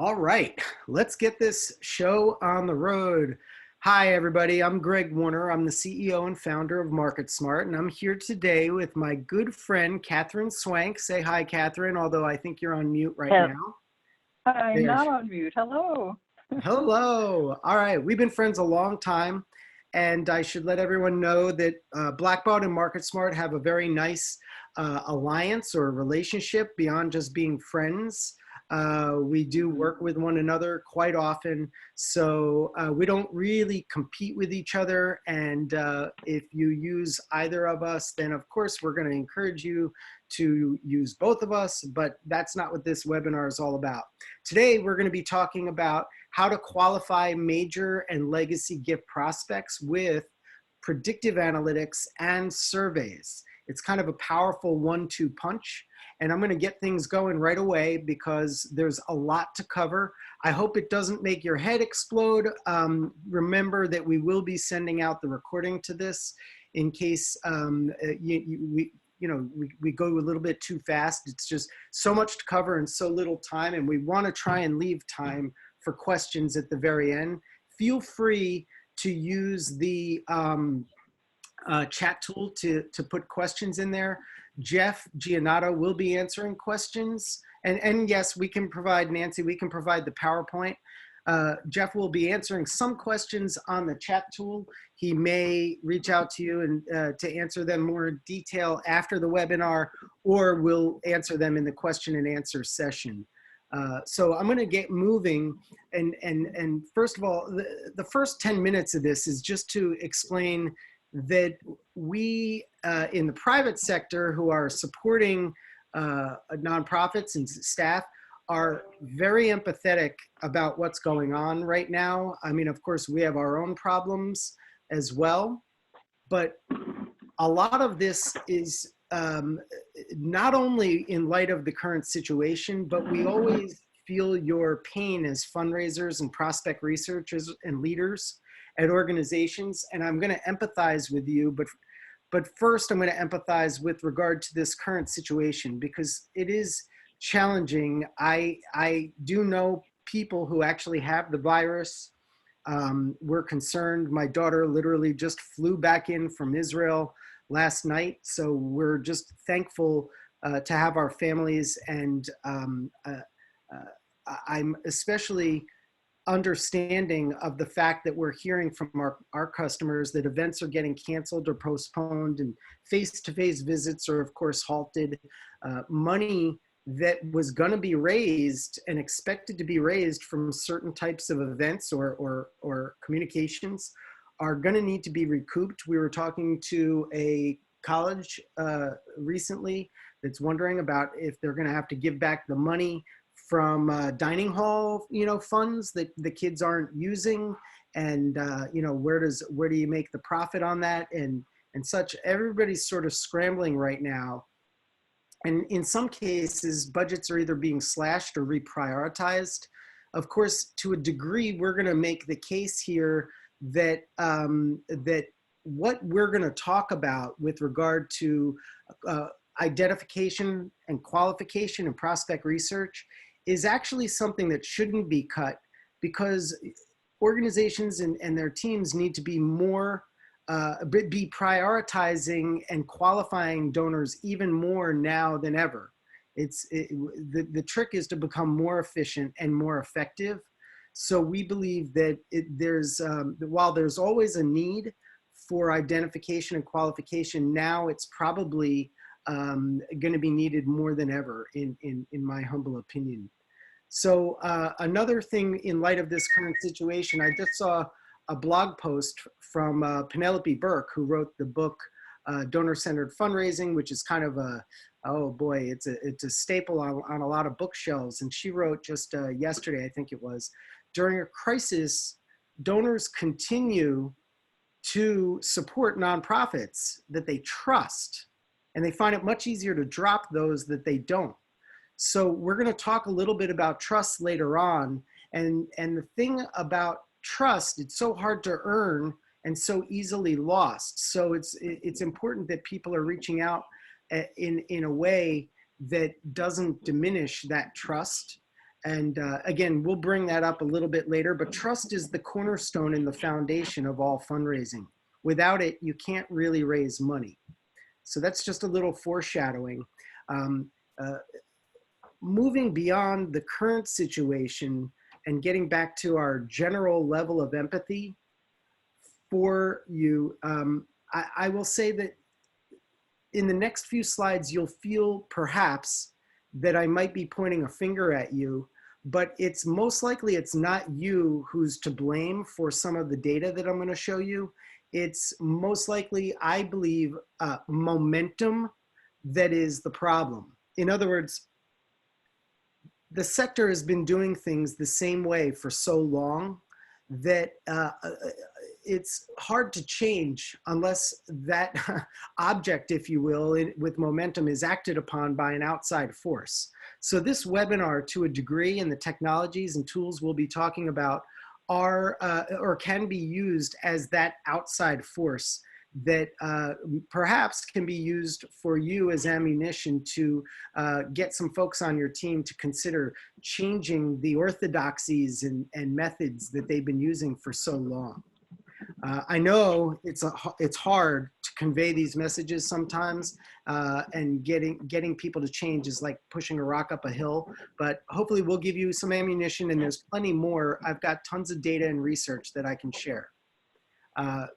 All right, let's get this show on the road. Hi, everybody. I'm Greg Warner. I'm the CEO and founder of MarketSmart, and I'm here today with my good friend, Catherine Swank. Say hi, Catherine, although I think you're on mute right now. I'm not on mute. Hello. Hello. All right, we've been friends a long time, and I should let everyone know that Blackbaud and MarketSmart have a very nice alliance or relationship beyond just being friends. We do work with one another quite often, so we don't really compete with each other. And if you use either of us, then of course we're going to encourage you to use both of us, but that's not what this webinar is all about. Today, we're going to be talking about how to qualify major and legacy gift prospects with predictive analytics and surveys. It's kind of a powerful 1-2 punch. And I'm going to get things going right away because there's a lot to cover. I hope it doesn't make your head explode. Remember that we will be sending out the recording to this in case we go a little bit too fast. It's just so much to cover in so little time, and we want to try and leave time for questions at the very end. Feel free to use the chat tool to put questions in there. Jeff Giannato will be answering questions. And yes, we can provide, Nancy, we can provide the PowerPoint. Jeff will be answering some questions on the chat tool. He may reach out to you and to answer them more in detail after the webinar, or we'll answer them in the question and answer session. So I'm going to get moving. And first of all, the first 10 minutes of this is just to explain that we in the private sector who are supporting nonprofits and staff are very empathetic about what's going on right now. I mean, of course, we have our own problems as well, but a lot of this is not only in light of the current situation, but we always feel your pain as fundraisers and prospect researchers and leaders at organizations. And I'm going to empathize with you, but first I'm going to empathize with regard to this current situation because it is challenging. I do know people who actually have the virus. We're concerned. My daughter literally just flew back in from Israel last night. So we're just thankful to have our families, and I'm especially understanding of the fact that we're hearing from our customers that events are getting canceled or postponed, and face-to-face visits are of course halted. Money that was going to be raised and expected to be raised from certain types of events or communications are going to need to be recouped. We were talking to a college recently that's wondering about if they're going to have to give back the money from dining hall, funds that the kids aren't using, and where do you make the profit on that, and such. Everybody's sort of scrambling right now, and in some cases, budgets are either being slashed or reprioritized. Of course, to a degree, we're going to make the case here that that what we're going to talk about with regard to identification and qualification and prospect research is actually something that shouldn't be cut, because organizations and their teams need to be more, be prioritizing and qualifying donors even more now than ever. The trick is to become more efficient and more effective. So we believe that while there's always a need for identification and qualification, now it's probably going to be needed more than ever, in my humble opinion. So another thing in light of this current situation, I just saw a blog post from Penelope Burke, who wrote the book Donor-Centered Fundraising, which is kind of oh boy, it's a staple on a lot of bookshelves. And she wrote just yesterday, I think it was, during a crisis, donors continue to support nonprofits that they trust, and they find it much easier to drop those that they don't. So we're going to talk a little bit about trust later on. And the thing about trust, it's so hard to earn and so easily lost. So it's important that people are reaching out in a way that doesn't diminish that trust. And again, we'll bring that up a little bit later, but trust is the cornerstone and the foundation of all fundraising. Without it, you can't really raise money. So that's just a little foreshadowing. Um, uh, Moving beyond the current situation and getting back to our general level of empathy for you, I will say that in the next few slides, you'll feel perhaps that I might be pointing a finger at you, but it's most likely it's not you who's to blame for some of the data that I'm going to show you. It's most likely, I believe, momentum that is the problem. In other words, the sector has been doing things the same way for so long that it's hard to change unless that object, if you will, with momentum is acted upon by an outside force. So this webinar, to a degree, and the technologies and tools we'll be talking about are or can be used as that outside force that perhaps can be used for you as ammunition to get some folks on your team to consider changing the orthodoxies and methods that they've been using for so long. I know it's hard to convey these messages sometimes, and getting people to change is like pushing a rock up a hill, but hopefully we'll give you some ammunition, and there's plenty more. I've got tons of data and research that I can share. I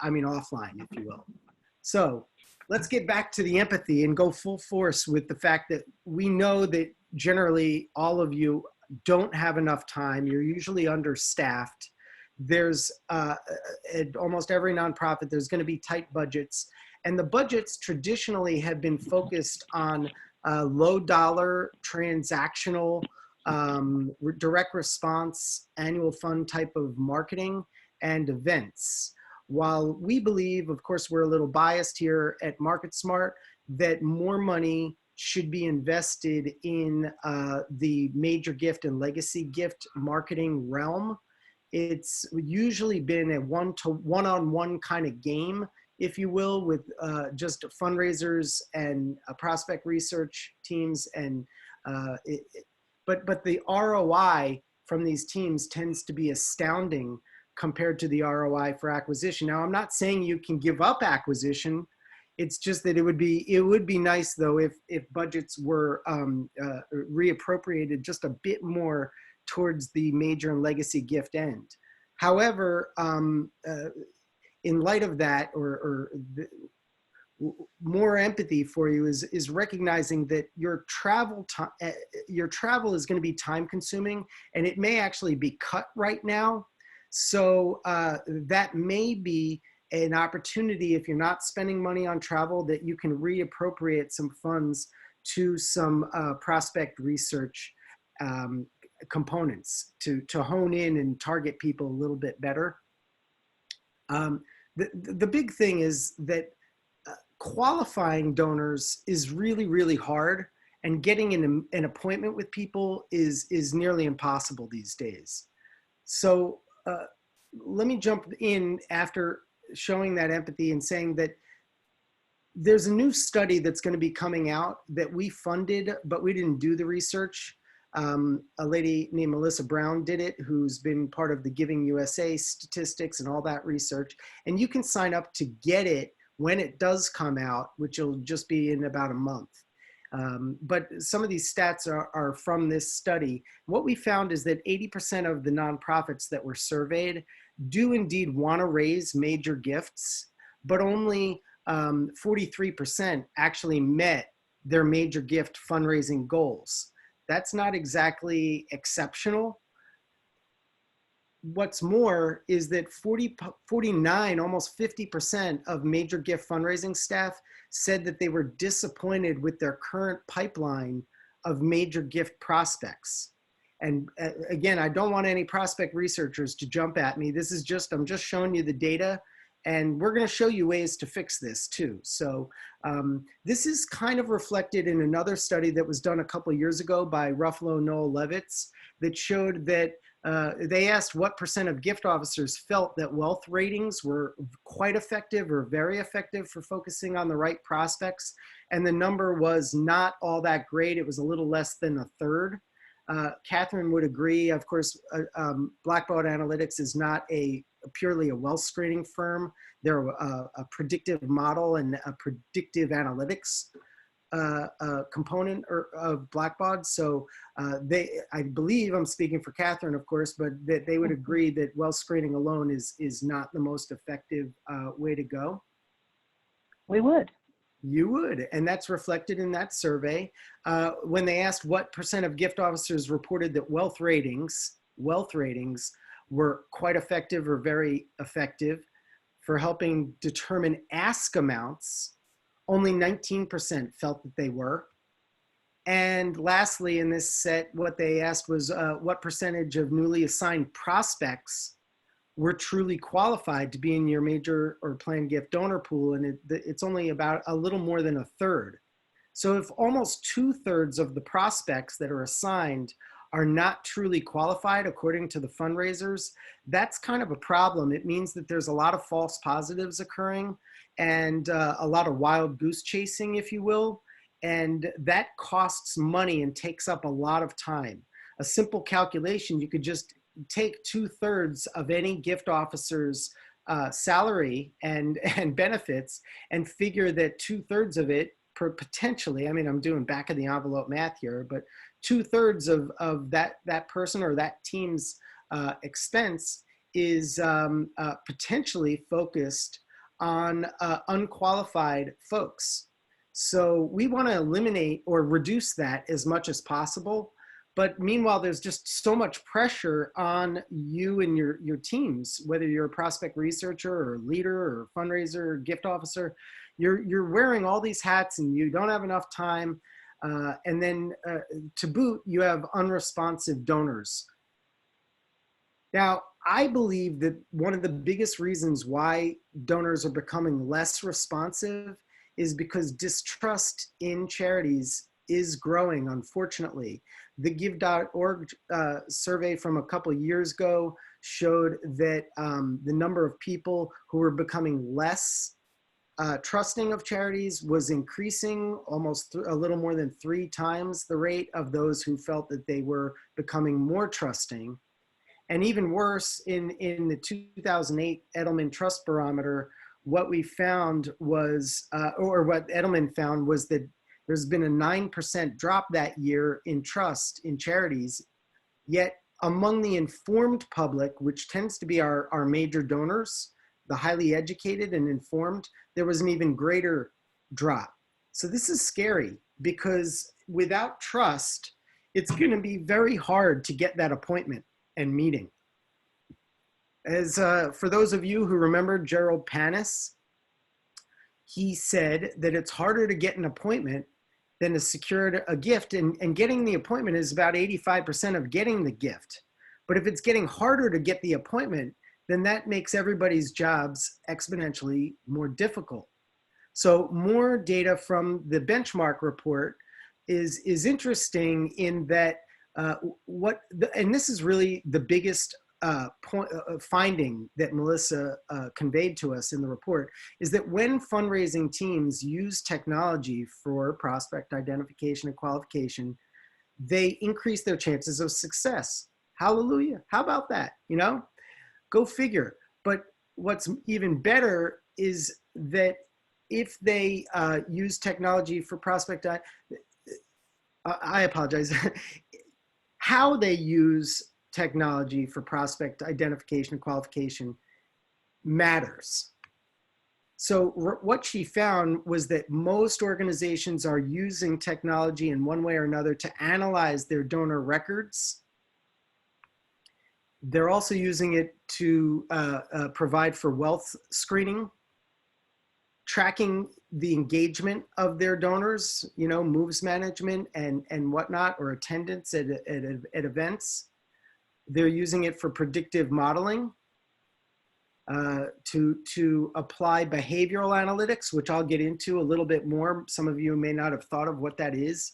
mean, offline, if you will. So let's get back to the empathy and go full force with the fact that we know that generally all of you don't have enough time. You're usually understaffed. There's at almost every nonprofit, there's going to be tight budgets. And the budgets traditionally have been focused on low dollar, transactional, direct response, annual fund type of marketing and events. While we believe, of course, we're a little biased here at MarketSmart, that more money should be invested in the major gift and legacy gift marketing realm. It's usually been a one-on-one kind of game, if you will, with just fundraisers and prospect research teams. And but the ROI from these teams tends to be astounding compared to the ROI for acquisition. Now, I'm not saying you can give up acquisition. It's just that it would be nice though if budgets were reappropriated just a bit more towards the major and legacy gift end. However, in light of that, more empathy for you is recognizing that your travel is going to be time consuming, and it may actually be cut right now. So that may be an opportunity, if you're not spending money on travel, that you can reappropriate some funds to some prospect research components to hone in and target people a little bit better. The big thing is that qualifying donors is really, really hard, and getting an appointment with people is nearly impossible these days. So let me jump in after showing that empathy and saying that there's a new study that's going to be coming out that we funded, but we didn't do the research. A lady named Melissa Brown did it, who's been part of the Giving USA statistics and all that research. And you can sign up to get it when it does come out, which will just be in about a month. But some of these stats are from this study. What we found is that 80% of the nonprofits that were surveyed do indeed want to raise major gifts, but only 43% actually met their major gift fundraising goals. That's not exactly exceptional. What's more is that 49, almost 50% of major gift fundraising staff said that they were disappointed with their current pipeline of major gift prospects. And again, I don't want any prospect researchers to jump at me. This is just, I'm just showing you the data, and we're going to show you ways to fix this too. So this is kind of reflected in another study that was done a couple of years ago by Ruffalo Noel Levitz that showed that they asked what % of gift officers felt that wealth ratings were quite effective or very effective for focusing on the right prospects. And the number was not all that great. It was a little less than a third. Catherine would agree. Of course, Blackbaud Analytics is not purely a wealth screening firm. They're a predictive model and a predictive analytics component of Blackbaud. So I believe, I'm speaking for Catherine, of course, but that they would agree that wealth screening alone is not the most effective way to go. We would. You would, and that's reflected in that survey. When they asked what % of gift officers reported that wealth ratings were quite effective or very effective for helping determine ask amounts, only 19% felt that they were. And lastly, in this set, what they asked was what percentage of newly assigned prospects were truly qualified to be in your major or planned gift donor pool, and it's only about a little more than a third. So if almost 2/3 of the prospects that are assigned are not truly qualified according to the fundraisers, that's kind of a problem. It means that there's a lot of false positives occurring and a lot of wild goose chasing, if you will, and that costs money and takes up a lot of time. A simple calculation, you could just take 2/3 of any gift officer's salary and benefits and figure that 2/3 of it potentially, I mean, I'm doing back of the envelope math here, but 2/3 of that person or that team's expense is potentially focused on unqualified folks. So we want to eliminate or reduce that as much as possible. But meanwhile, there's just so much pressure on you and your teams, whether you're a prospect researcher or leader or fundraiser or gift officer, you're wearing all these hats and you don't have enough time. And then to boot, you have unresponsive donors. Now, I believe that one of the biggest reasons why donors are becoming less responsive is because distrust in charities is growing, unfortunately. The Give.org survey from a couple of years ago showed that the number of people who were becoming less trusting of charities was increasing almost a little more than 3 times the rate of those who felt that they were becoming more trusting. And even worse, in the 2008 Edelman Trust Barometer, what we found was, or what Edelman found was that there's been a 9% drop that year in trust in charities, yet among the informed public, which tends to be our major donors, the highly educated and informed, there was an even greater drop. So this is scary because without trust, it's going to be very hard to get that appointment and meeting. As for those of you who remember Gerald Panis, he said that it's harder to get an appointment than to secure a gift, and getting the appointment is about 85% of getting the gift. But if it's getting harder to get the appointment, then that makes everybody's jobs exponentially more difficult. So more data from the benchmark report is interesting in that and this is really the biggest finding that Melissa conveyed to us in the report, is that when fundraising teams use technology for prospect identification and qualification, they increase their chances of success. Hallelujah. How about that? You know, go figure. But what's even better is that if they use technology for prospect, I apologize, how they use technology for prospect identification and qualification matters. So what she found was that most organizations are using technology in one way or another to analyze their donor records. They're also using it to provide for wealth screening, tracking the engagement of their donors, you know, moves management and whatnot, or attendance at events. They're using it for predictive modeling, to apply behavioral analytics, which I'll get into a little bit more. Some of you may not have thought of what that is.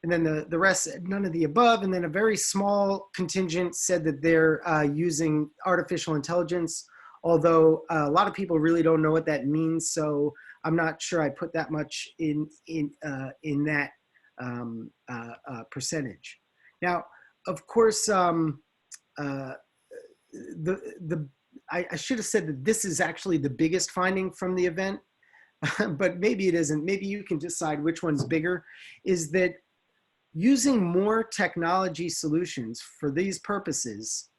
And then the rest, none of the above. And then a very small contingent said that they're using artificial intelligence, although a lot of people really don't know what that means. So I'm not sure I put that much in that percentage. Now, of course, I should have said that this is actually the biggest finding from the event, but maybe it isn't. Maybe you can decide which one's bigger, is that using more technology solutions for these purposes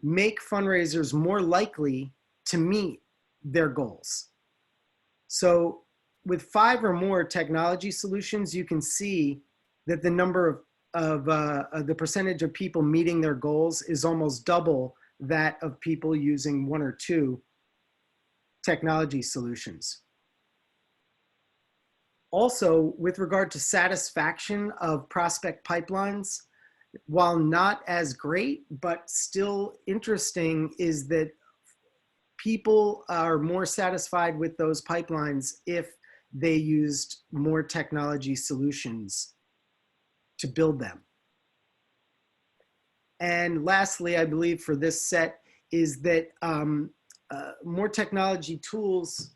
make fundraisers more likely to meet their goals. So with 5 or more technology solutions, you can see that the number of the percentage of people meeting their goals is almost double that of people using 1 or 2 technology solutions. Also, with regard to satisfaction of prospect pipelines, while not as great, but still interesting, is that people are more satisfied with those pipelines if they used more technology solutions to build them. And lastly, I believe for this set is that more technology tools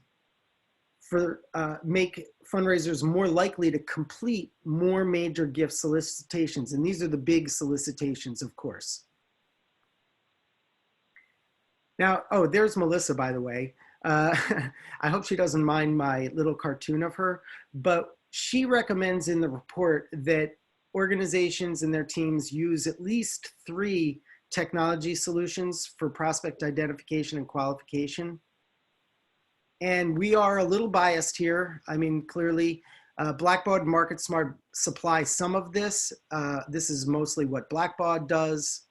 make fundraisers more likely to complete more major gift solicitations. And these are the big solicitations, of course. Now, oh, there's Melissa, by the way. I hope she doesn't mind my little cartoon of her, but she recommends in the report that organizations and their teams use at least 3 technology solutions for prospect identification and qualification. And we are a little biased here. I mean, clearly, Blackbaud and MarketSmart supply some of this. This is mostly what Blackbaud does.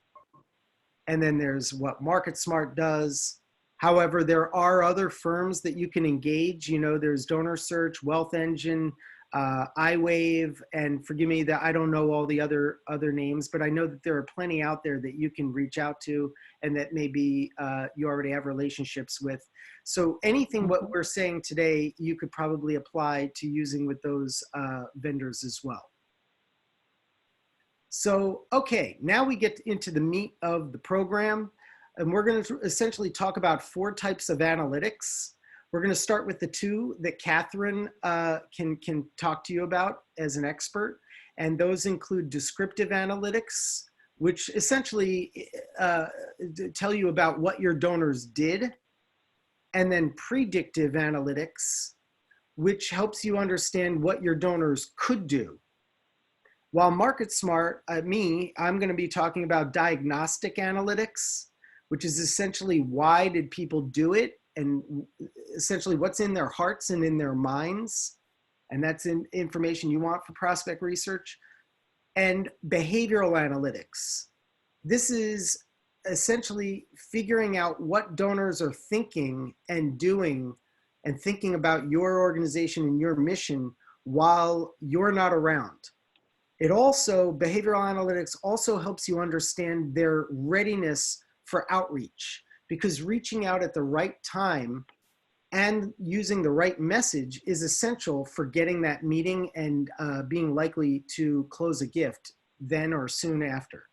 And then there's what MarketSmart does. However, there are other firms that you can engage. You know, there's Donor Search, Wealth Engine, iWave, and forgive me that I don't know all the other names, but I know that there are plenty out there that you can reach out to and that maybe you already have relationships with. So anything what we're saying today, you could probably apply to using with those vendors as well. So, okay, now we get into the meat of the program, and we're going to essentially talk about 4 types of analytics. We're going to start with the 2 that Catherine can talk to you about as an expert, and those include descriptive analytics, which essentially tell you about what your donors did, and then predictive analytics, which helps you understand what your donors could do. While MarketSmart, I'm going to be talking about diagnostic analytics, which is essentially why did people do it, and essentially what's in their hearts and in their minds. And that's information you want for prospect research. And behavioral analytics. This is essentially figuring out what donors are thinking and doing and thinking about your organization and your mission while you're not around. Behavioral analytics also helps you understand their readiness for outreach, because reaching out at the right time and using the right message is essential for getting that meeting and being likely to close a gift then or soon after.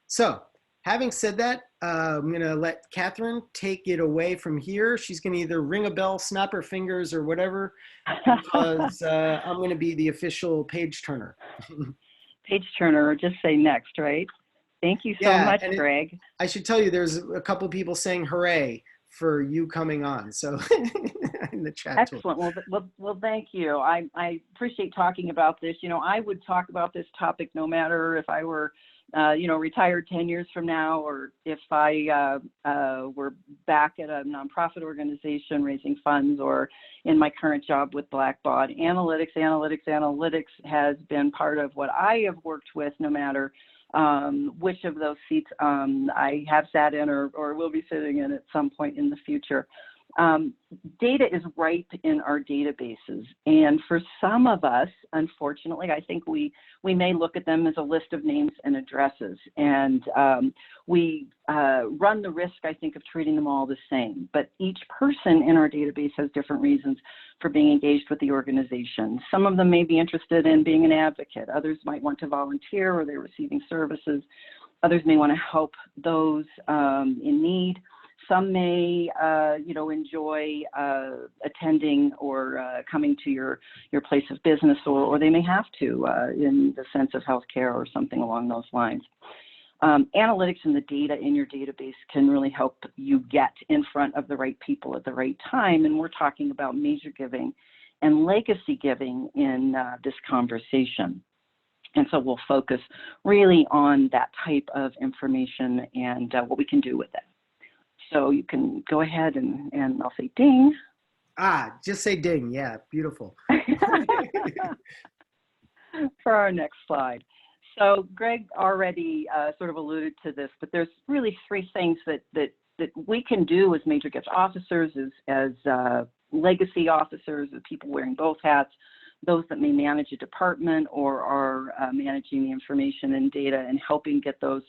So having said that, I'm going to let Catherine take it away from here. She's going to either ring a bell, snap her fingers, or whatever, because I'm going to be the official page turner. Page turner, or just say next, right? Thank you so much, Greg. I should tell you, there's a couple people saying hooray for you coming on. So in the chat. Excellent. Well, thank you. I appreciate talking about this. You know, I would talk about this topic no matter if I were retired 10 years from now, or if I were back at a nonprofit organization raising funds, or in my current job with Blackbaud. Analytics has been part of what I have worked with, no matter which of those seats I have sat in or will be sitting in at some point in the future. Data is ripe in our databases, and for some of us, unfortunately, I think we may look at them as a list of names and addresses, and we run the risk, I think, of treating them all the same. But each person in our database has different reasons for being engaged with the organization. Some of them may be interested in being an advocate. Others might want to volunteer, or they're receiving services. Others may want to help those in need. some may, enjoy attending or coming to your place of business, or they may have to in the sense of healthcare or something along those lines. Analytics and the data in your database can really help you get in front of the right people at the right time, and we're talking about major giving and legacy giving in this conversation. And so we'll focus really on that type of information and what we can do with it. So you can go ahead and I'll say ding. Just say ding. Yeah, beautiful. For our next slide. So Greg already sort of alluded to this, but there's really three things that we can do as major gift officers, as legacy officers, as people wearing both hats, those that may manage a department or are managing the information and data and helping get those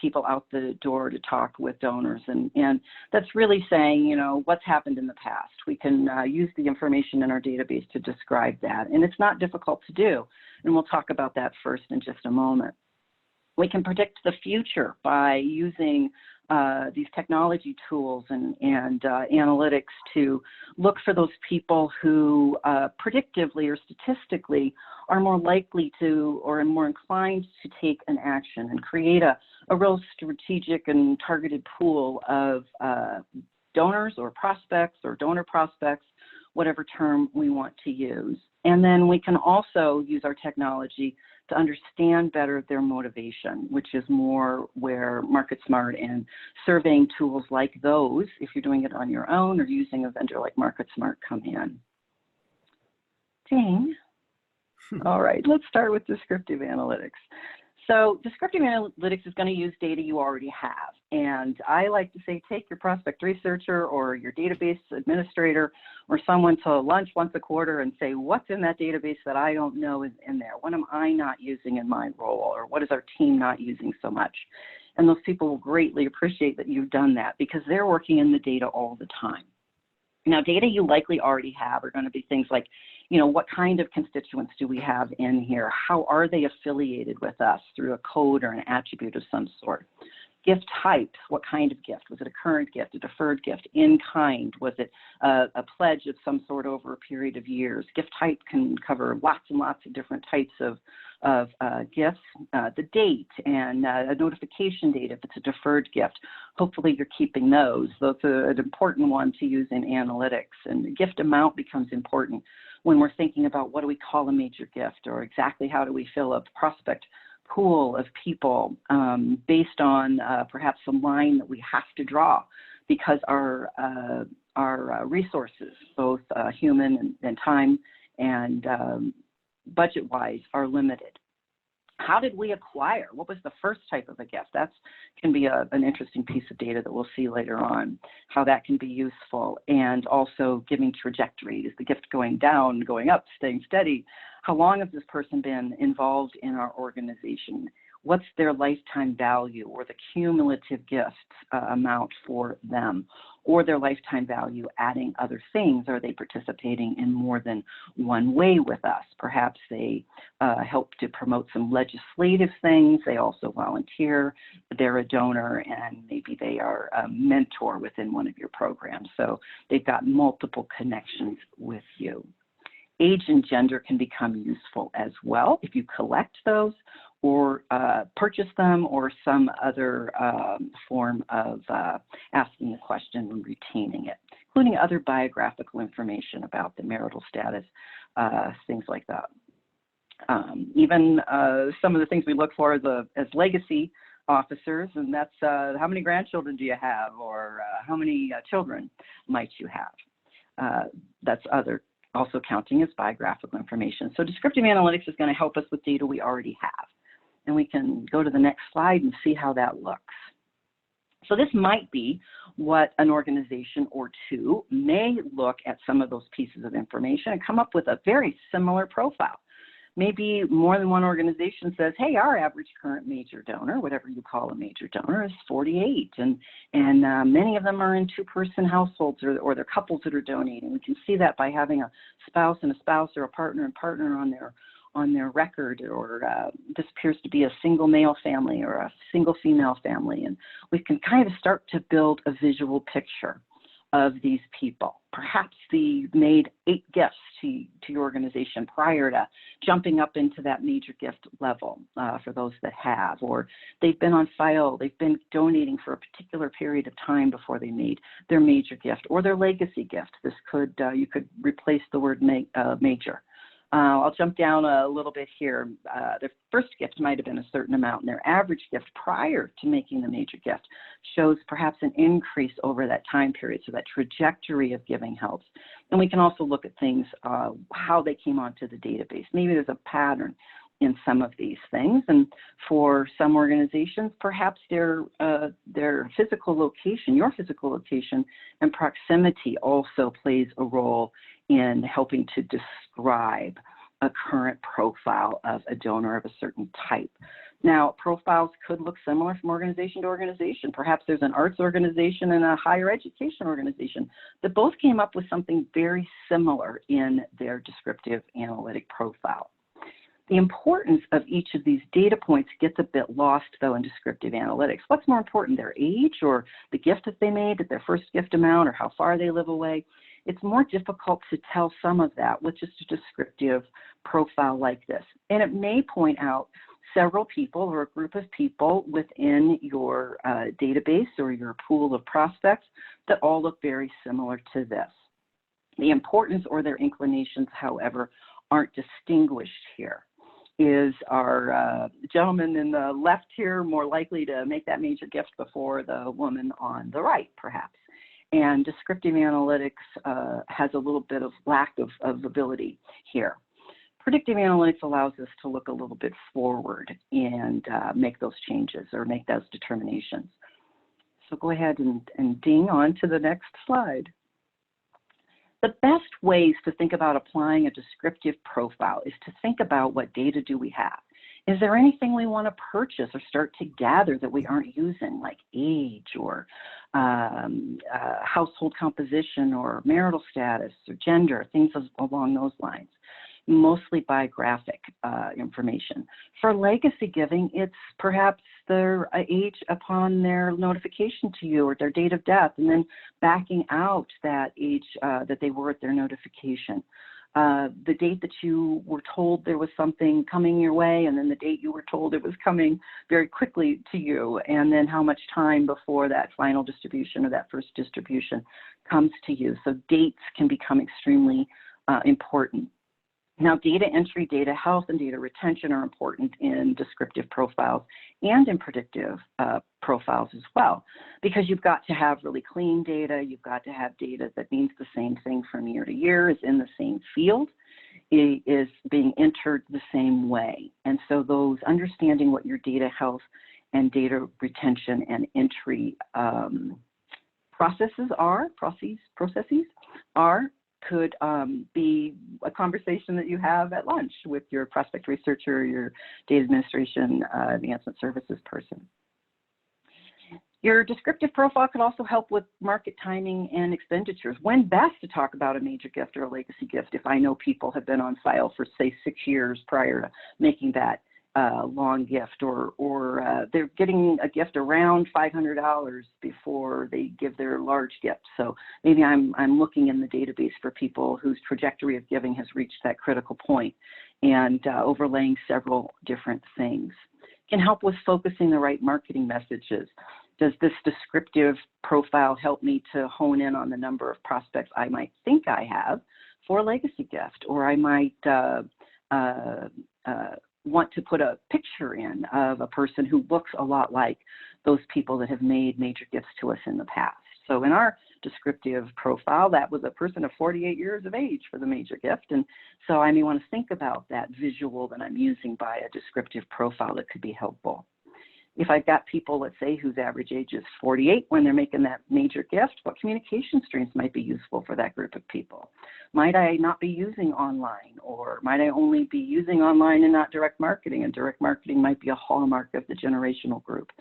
people out the door to talk with donors. And that's really saying, what's happened in the past. We can use the information in our database to describe that. And it's not difficult to do. And we'll talk about that first in just a moment. We can predict the future by using these technology tools and analytics to look for those people who predictively or statistically are more likely to or more inclined to take an action and create a real strategic and targeted pool of donors or prospects or donor prospects, whatever term we want to use. And then we can also use our technology to understand better their motivation, which is more where MarketSmart and surveying tools like those, if you're doing it on your own or using a vendor like MarketSmart, come in. Ding. All right, let's start with descriptive analytics. So descriptive analytics is going to use data you already have. And I like to say, take your prospect researcher or your database administrator or someone to lunch once a quarter and say, what's in that database that I don't know is in there? What am I not using in my role? Or what is our team not using so much? And those people will greatly appreciate that you've done that because they're working in the data all the time. Now, data you likely already have are going to be things like, what kind of constituents do we have in here? How are they affiliated with us through a code or an attribute of some sort? Gift type, what kind of gift? Was it a current gift, a deferred gift, in kind? Was it a pledge of some sort over a period of years? Gift type can cover lots and lots of different types of gifts. The date and a notification date if it's a deferred gift. Hopefully you're keeping those. Those are an important one to use in analytics. And the gift amount becomes important when we're thinking about what do we call a major gift or exactly how do we fill a prospect pool of people based on perhaps a line that we have to draw because our resources, both human and time and budget-wise, are limited. How did we acquire? What was the first type of a gift? That can be an interesting piece of data that we'll see later on, how that can be useful. And also giving trajectory. Is the gift going down, going up, staying steady? How long has this person been involved in our organization? What's their lifetime value or the cumulative gift amount for them? Or their lifetime value adding other things? Are they participating in more than one way with us? Perhaps they help to promote some legislative things. They also volunteer. They're a donor, and maybe they are a mentor within one of your programs. So they've got multiple connections with you. Age and gender can become useful as well if you collect those or purchase them or some other form of asking the question and retaining it, including other biographical information about the marital status, things like that. Even some of the things we look for as legacy officers, and that's how many grandchildren do you have or how many children might you have. That's also counting as biographical information. So descriptive analytics is going to help us with data we already have. And we can go to the next slide and see how that looks. So this might be what an organization or two may look at some of those pieces of information and come up with a very similar profile. Maybe more than one organization says, hey, our average current major donor, whatever you call a major donor, is 48. And many of them are in two-person households or they're couples that are donating. We can see that by having a spouse and a spouse or a partner and partner on on their record, or this appears to be a single male family or a single female family. And we can kind of start to build a visual picture of these people. Perhaps they made 8 gifts to your organization prior to jumping up into that major gift level, for those that have, or they've been on file, they've been donating for a particular period of time before they made their major gift or their legacy gift. This could, you could replace the word major. I'll jump down a little bit here. Their first gift might have been a certain amount, and their average gift prior to making the major gift shows perhaps an increase over that time period, so that trajectory of giving helps. And we can also look at things, how they came onto the database. Maybe there's a pattern in some of these things, and for some organizations, perhaps their physical location, your physical location and proximity also plays a role in helping to describe a current profile of a donor of a certain type. Now, profiles could look similar from organization to organization. Perhaps there's an arts organization and a higher education organization that both came up with something very similar in their descriptive analytic profile. The importance of each of these data points gets a bit lost, though, in descriptive analytics. What's more important, their age or the gift that they made, their first gift amount, or how far they live away? It's more difficult to tell some of that with just a descriptive profile like this. And it may point out several people or a group of people within your database or your pool of prospects that all look very similar to this. The importance or their inclinations, however, aren't distinguished here. Is our gentleman in the left here more likely to make that major gift before the woman on the right, perhaps? And descriptive analytics has a little bit of lack of ability here. Predictive analytics allows us to look a little bit forward and make those changes or make those determinations. So go ahead and ding on to the next slide. The best ways to think about applying a descriptive profile is to think about what data do we have. Is there anything we want to purchase or start to gather that we aren't using, like age or household composition or marital status or gender, things along those lines? Mostly biographic information. For legacy giving, it's perhaps their age upon their notification to you or their date of death, and then backing out that age that they were at their notification. The date that you were told there was something coming your way, and then the date you were told it was coming very quickly to you, and then how much time before that final distribution or that first distribution comes to you. So dates can become extremely important. Now, data entry, data health, and data retention are important in descriptive profiles and in predictive profiles as well, because you've got to have really clean data. You've got to have data that means the same thing from year to year, is in the same field, is being entered the same way. And so those understanding what your data health and data retention and entry processes are could be a conversation that you have at lunch with your prospect researcher, your data administration advancement services person. Your descriptive profile could also help with market timing and expenditures. When best to talk about a major gift or a legacy gift if I know people have been on file for, say, 6 years prior to making that long gift, or they're getting a gift around $500 before they give their large gift. So maybe I'm looking in the database for people whose trajectory of giving has reached that critical point, and overlaying several different things. Can help with focusing the right marketing messages. Does this descriptive profile help me to hone in on the number of prospects I might think I have for a legacy gift, or I might want to put a picture in of a person who looks a lot like those people that have made major gifts to us in the past. So in our descriptive profile, that was a person of 48 years of age for the major gift. And so I may want to think about that visual that I'm using by a descriptive profile that could be helpful. If I've got people, let's say, whose average age is 48 when they're making that major gift, what communication streams might be useful for that group of people? Might I not be using online, or might I only be using online and not direct marketing? And direct marketing might be a hallmark of the generational group,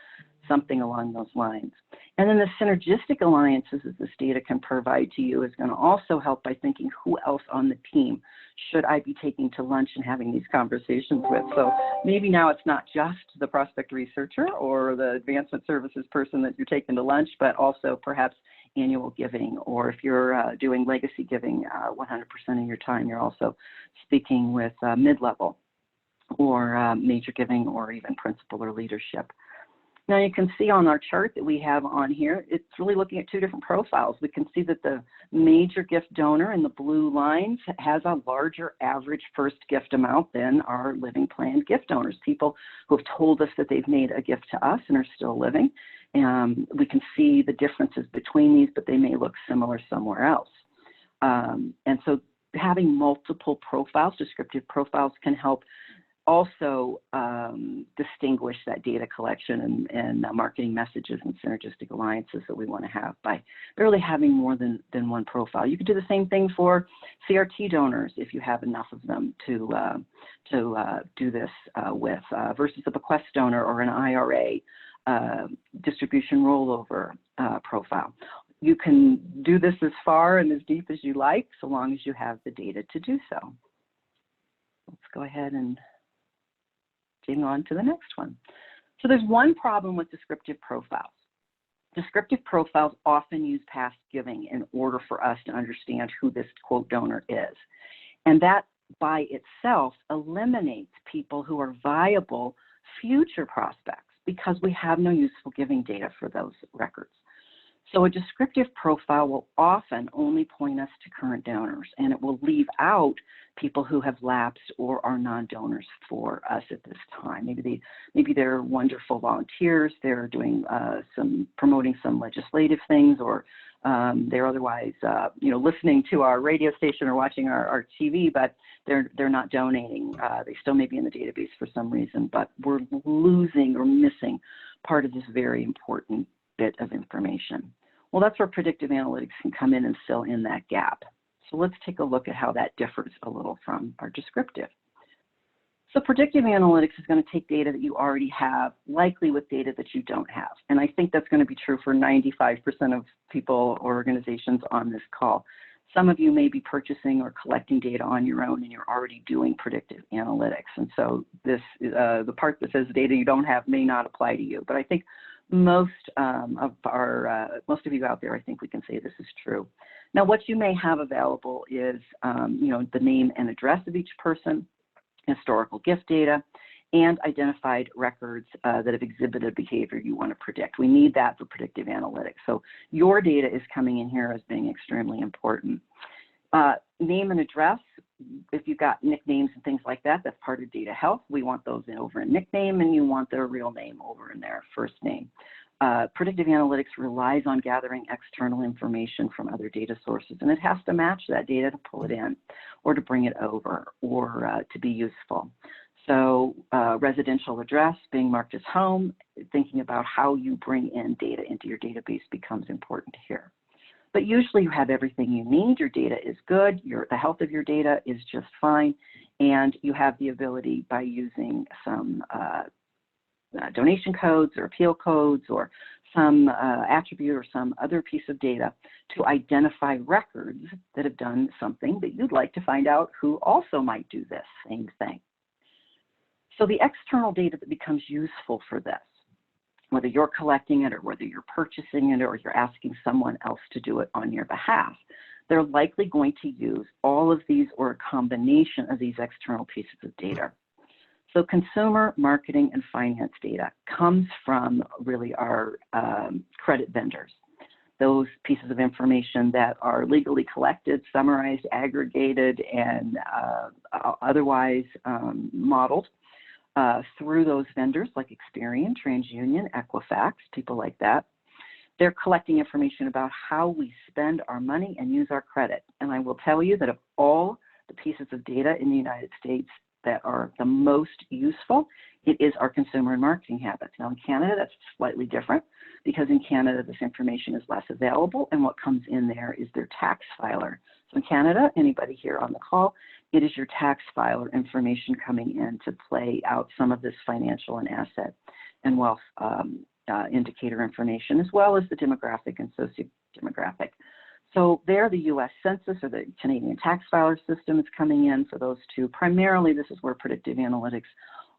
something along those lines. And then the synergistic alliances that this data can provide to you is going to also help by thinking, who else on the team should I be taking to lunch and having these conversations with? So maybe now it's not just the prospect researcher or the advancement services person that you're taking to lunch, but also perhaps annual giving, or if you're doing legacy giving 100% of your time, you're also speaking with mid-level or major giving, or even principal or leadership. Now you can see on our chart that we have on here, it's really looking at two different profiles. We can see that the major gift donor in the blue lines has a larger average first gift amount than our living plan gift donors, people who have told us that they've made a gift to us and are still living. We can see the differences between these, but they may look similar somewhere else. And so having multiple profiles, descriptive profiles, can help also distinguish that data collection and marketing messages and synergistic alliances that we want to have by really having more than one profile. You could do the same thing for CRT donors if you have enough of them to do this with, versus a bequest donor or an IRA distribution rollover profile. You can do this as far and as deep as you like, so long as you have the data to do so. Let's go ahead and on to the next one. So there's one problem with descriptive profiles. Descriptive profiles often use past giving in order for us to understand who this quote donor is. And that by itself eliminates people who are viable future prospects because we have no useful giving data for those records. So a descriptive profile will often only point us to current donors, and it will leave out people who have lapsed or are non-donors for us at this time. Maybe they're wonderful volunteers, they're doing promoting some legislative things, or they're otherwise listening to our radio station or watching our TV, but they're not donating. They still may be in the database for some reason, but we're losing or missing part of this very important bit of information. Well, that's where predictive analytics can come in and fill in that gap. So let's take a look at how that differs a little from our descriptive. So predictive analytics is going to take data that you already have, likely with data that you don't have. And I think that's going to be true for 95% of people or organizations on this call. Some of you may be purchasing or collecting data on your own, and you're already doing predictive analytics. And so this, the part that says data you don't have may not apply to you. But I think most of you out there, I think we can say this is true. Now, what you may have available is, the name and address of each person, historical gift data, and identified records that have exhibited behavior you want to predict. We need that for predictive analytics. So your data is coming in here as being extremely important. Name and address, if you've got nicknames and things like that, that's part of data health. We want those over in nickname, and you want their real name over in their first name. Predictive analytics relies on gathering external information from other data sources, and it has to match that data to pull it in or to bring it over or to be useful. So residential address being marked as home, thinking about how you bring in data into your database becomes important here. But usually you have everything you need. Your data is good. The health of your data is just fine. And you have the ability by using some donation codes or appeal codes or some attribute or some other piece of data to identify records that have done something that you'd like to find out who also might do this same thing. So the external data that becomes useful for this, whether you're collecting it or whether you're purchasing it or you're asking someone else to do it on your behalf, they're likely going to use all of these or a combination of these external pieces of data. So consumer, marketing, and finance data comes from really our credit vendors. Those pieces of information that are legally collected, summarized, aggregated, and otherwise modeled through those vendors like Experian, TransUnion, Equifax, people like that. They're collecting information about how we spend our money and use our credit. And I will tell you that of all the pieces of data in the United States that are the most useful, it is our consumer and marketing habits. Now in Canada, that's slightly different because in Canada, this information is less available, and what comes in there is their tax filer. So in Canada, anybody here on the call, it is your tax filer information coming in to play out some of this financial and asset and wealth indicator information, as well as the demographic and socio-demographic. So there, the U.S. Census or the Canadian tax filer system is coming in for those two. Primarily, this is where predictive analytics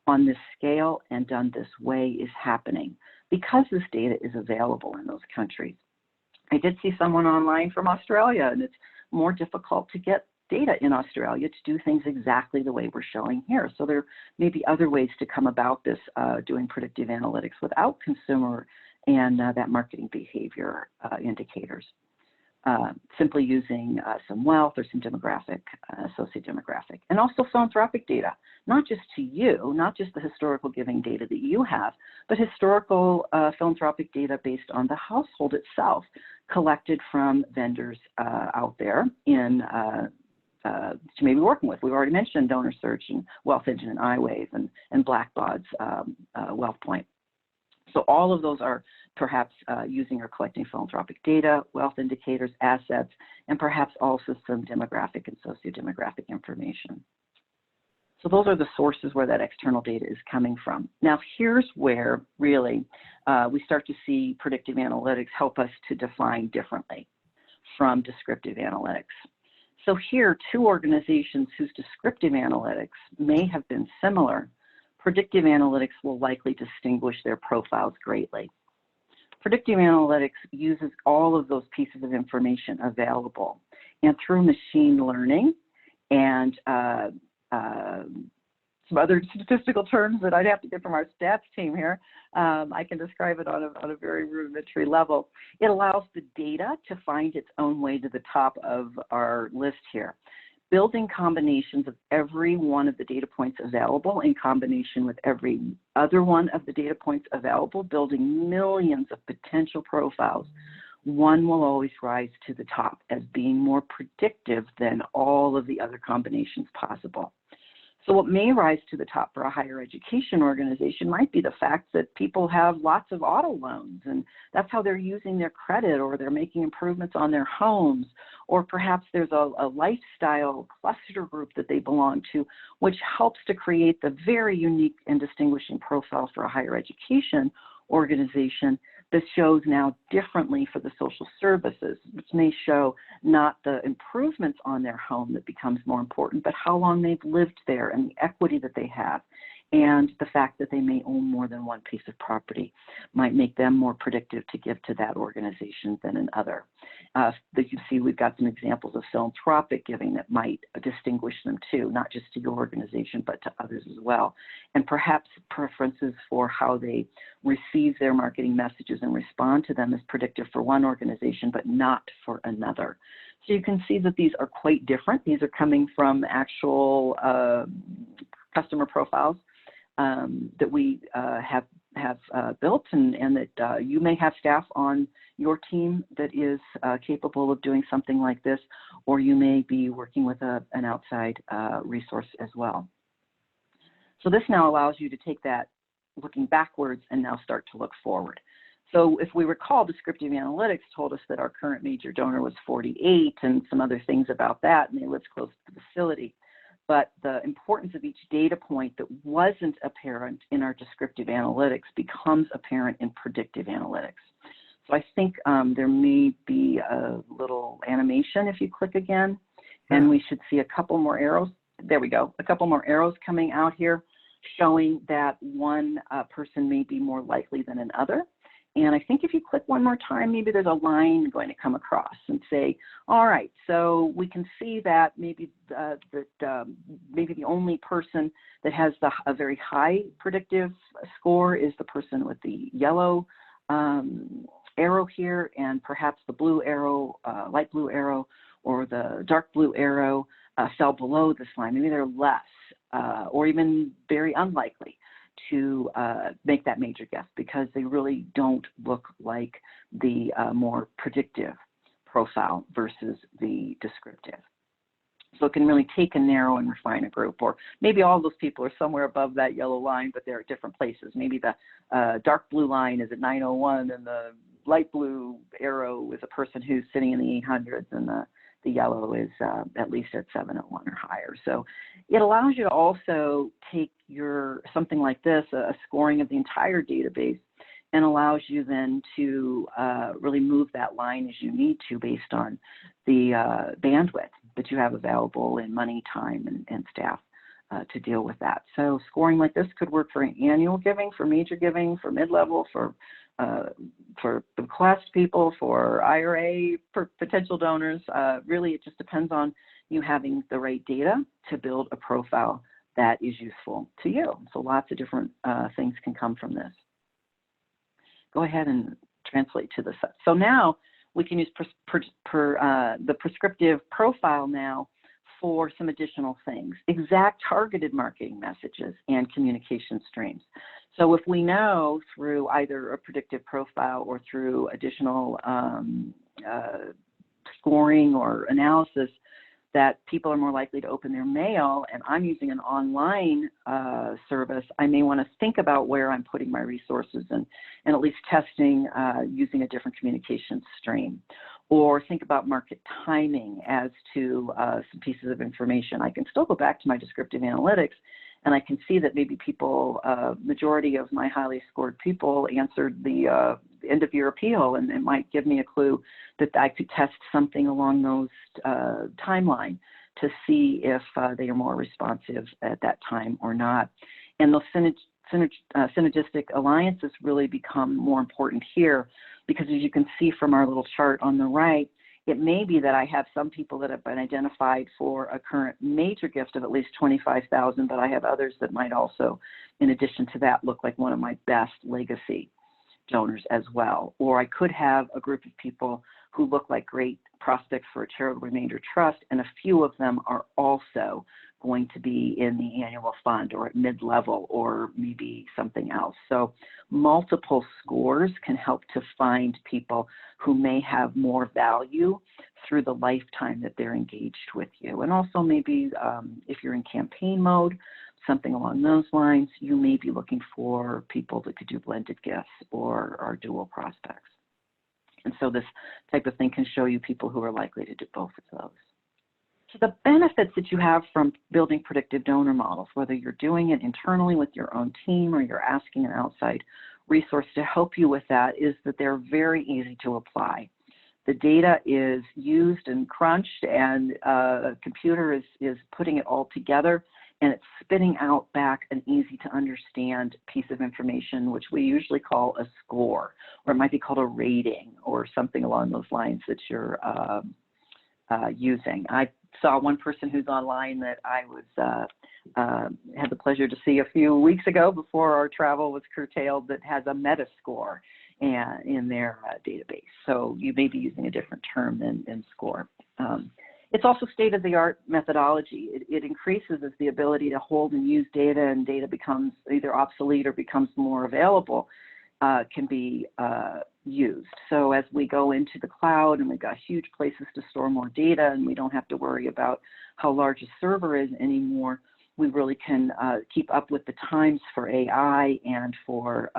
on this scale and done this way is happening because this data is available in those countries. I did see someone online from Australia, and it's more difficult to get data in Australia to do things exactly the way we're showing here. So there may be other ways to come about this, doing predictive analytics without consumer and that marketing behavior indicators. Simply using some wealth or some demographic, socio-demographic, and also philanthropic data, not just to you, not just the historical giving data that you have, but historical philanthropic data based on the household itself, collected from vendors out there in to maybe working with. We've already mentioned Donor Search and Wealth Engine and iWave and Blackbaud's Wealth Point. So all of those are perhaps using or collecting philanthropic data, wealth indicators, assets, and perhaps also some demographic and socio-demographic information. So those are the sources where that external data is coming from. Now here's where really we start to see predictive analytics help us to define differently from descriptive analytics. So here, two organizations whose descriptive analytics may have been similar, predictive analytics will likely distinguish their profiles greatly. Predictive analytics uses all of those pieces of information available, and through machine learning and some other statistical terms that I'd have to get from our stats team here, I can describe it on a very rudimentary level. It allows the data to find its own way to the top of our list here. Building combinations of every one of the data points available in combination with every other one of the data points available, building millions of potential profiles, one will always rise to the top as being more predictive than all of the other combinations possible. So what may rise to the top for a higher education organization might be the fact that people have lots of auto loans, and that's how they're using their credit, or they're making improvements on their homes, or perhaps there's a lifestyle cluster group that they belong to, which helps to create the very unique and distinguishing profile for a higher education organization that shows now differently for the social services, which may show not the improvements on their home that becomes more important, but how long they've lived there and the equity that they have. And the fact that they may own more than one piece of property might make them more predictive to give to that organization than another. That you see, we've got some examples of philanthropic giving that might distinguish them too, not just to your organization, but to others as well. And perhaps preferences for how they receive their marketing messages and respond to them is predictive for one organization, but not for another. So you can see that these are quite different. These are coming from actual customer profiles that we have built, and that you may have staff on your team that is capable of doing something like this, or you may be working with an outside resource as well. So this now allows you to take that looking backwards and now start to look forward. So if we recall, Descriptive Analytics told us that our current major donor was 48 and some other things about that, and they lived close to the facility. But the importance of each data point that wasn't apparent in our descriptive analytics becomes apparent in predictive analytics. So I think there may be a little animation if you click again, and we should see a couple more arrows. There we go, a couple more arrows coming out here showing that one person may be more likely than another. And I think if you click one more time, maybe there's a line going to come across and say, all right, so we can see that maybe maybe the only person that has a very high predictive score is the person with the yellow arrow here, and perhaps the blue arrow, light blue arrow, or the dark blue arrow fell below this line. Maybe they're less or even very unlikely to make that major guess because they really don't look like the more predictive profile versus the descriptive. So it can really take and narrow and refine a group, or maybe all those people are somewhere above that yellow line, but they're at different places. Maybe the dark blue line is at 901 and the light blue arrow is a person who's sitting in the 800s, and the yellow is at least at 701 or higher. So it allows you to also take something like this, a scoring of the entire database, and allows you then to really move that line as you need to based on the bandwidth that you have available in money, time, and staff to deal with that. So scoring like this could work for annual giving, for major giving, for mid-level, for bequest people, for IRA, for potential donors. Really, it just depends on you having the right data to build a profile that is useful to you. So lots of different things can come from this. Go ahead and translate to the set. So now we can use the prescriptive profile now for some additional things, exact targeted marketing messages and communication streams. So if we know through either a predictive profile or through additional scoring or analysis that people are more likely to open their mail, and I'm using an online service, I may want to think about where I'm putting my resources and at least testing using a different communication stream. Or think about market timing as to some pieces of information. I can still go back to my descriptive analytics, and I can see that maybe people, majority of my highly scored people answered the end of year appeal, and it might give me a clue that I could test something along those timeline to see if they are more responsive at that time or not. And those synergistic alliances really become more important here, because as you can see from our little chart on the right, it may be that I have some people that have been identified for a current major gift of at least $25,000, but I have others that might also, in addition to that, look like one of my best legacy donors as well. Or I could have a group of people who look like great prospects for a charitable remainder trust, and a few of them are also going to be in the annual fund or at mid-level or maybe something else. So multiple scores can help to find people who may have more value through the lifetime that they're engaged with you. And also maybe if you're in campaign mode, something along those lines, you may be looking for people that could do blended gifts or dual prospects. And so this type of thing can show you people who are likely to do both of those. So the benefits that you have from building predictive donor models, whether you're doing it internally with your own team or you're asking an outside resource to help you with that, is that they're very easy to apply. The data is used and crunched, and a computer is putting it all together, and it's spitting out back an easy to understand piece of information, which we usually call a score, or it might be called a rating or something along those lines that you're using. I saw one person who's online that I was had the pleasure to see a few weeks ago before our travel was curtailed, that has a meta score in their database. So you may be using a different term than score. It's also state-of-the-art methodology. It increases as the ability to hold and use data, and data becomes either obsolete or becomes more available, can be used. So as we go into the cloud and we've got huge places to store more data, and we don't have to worry about how large a server is anymore, we really can keep up with the times for AI and for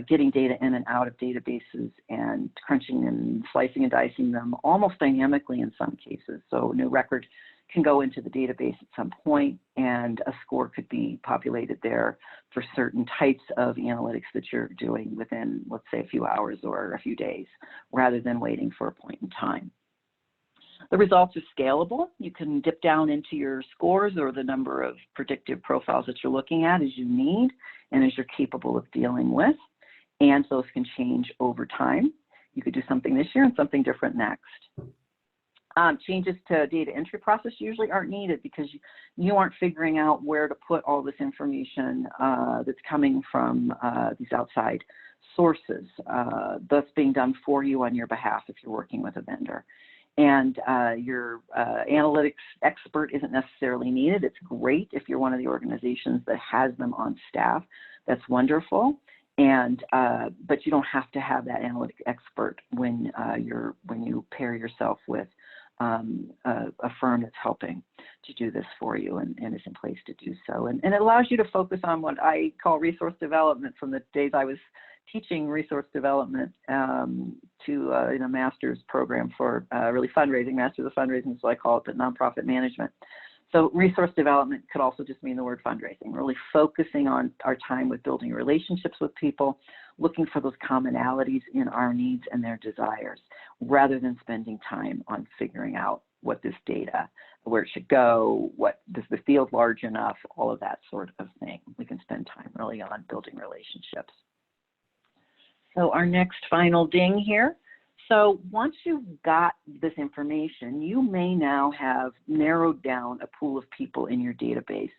getting data in and out of databases and crunching and slicing and dicing them almost dynamically in some cases. So a new record can go into the database at some point, and a score could be populated there for certain types of analytics that you're doing within, let's say, a few hours or a few days, rather than waiting for a point in time. The results are scalable. You can dip down into your scores or the number of predictive profiles that you're looking at as you need and as you're capable of dealing with, and those can change over time. You could do something this year and something different next. Changes to data entry process usually aren't needed, because you aren't figuring out where to put all this information that's coming from these outside sources. That's being done for you on your behalf if you're working with a vendor. And your analytics expert isn't necessarily needed. It's great if you're one of the organizations that has them on staff. That's wonderful. And but you don't have to have that analytic expert when you pair yourself with a firm that's helping to do this for you and is in place to do so. And it allows you to focus on what I call resource development. From the days I was teaching resource development to in a master's program for really fundraising, Masters of Fundraising, so I call it, but nonprofit management. So resource development could also just mean the word fundraising, really focusing on our time with building relationships with people, looking for those commonalities in our needs and their desires, rather than spending time on figuring out what this data, where it should go, what is the field large enough, all of that sort of thing. We can spend time really on building relationships. So our next final ding here. So once you've got this information, you may now have narrowed down a pool of people in your database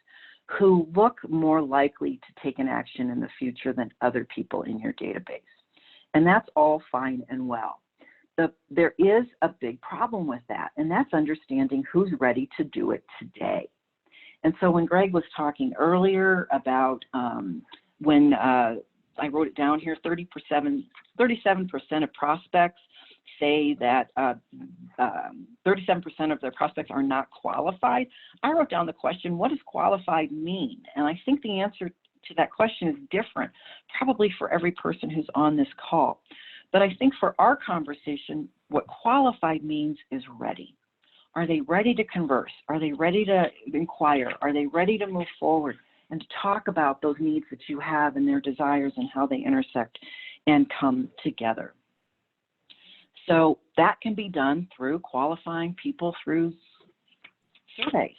who look more likely to take an action in the future than other people in your database. And that's all fine and well. There is a big problem with that, and that's understanding who's ready to do it today. And so when Greg was talking earlier about when I wrote it down here, 37% of prospects say that 37% of their prospects are not qualified. I wrote down the question, what does qualified mean? And I think the answer to that question is different, probably for every person who's on this call. But I think for our conversation, what qualified means is ready. Are they ready to converse? Are they ready to inquire? Are they ready to move forward and to talk about those needs that you have and their desires and how they intersect and come together? So that can be done through qualifying people through surveys.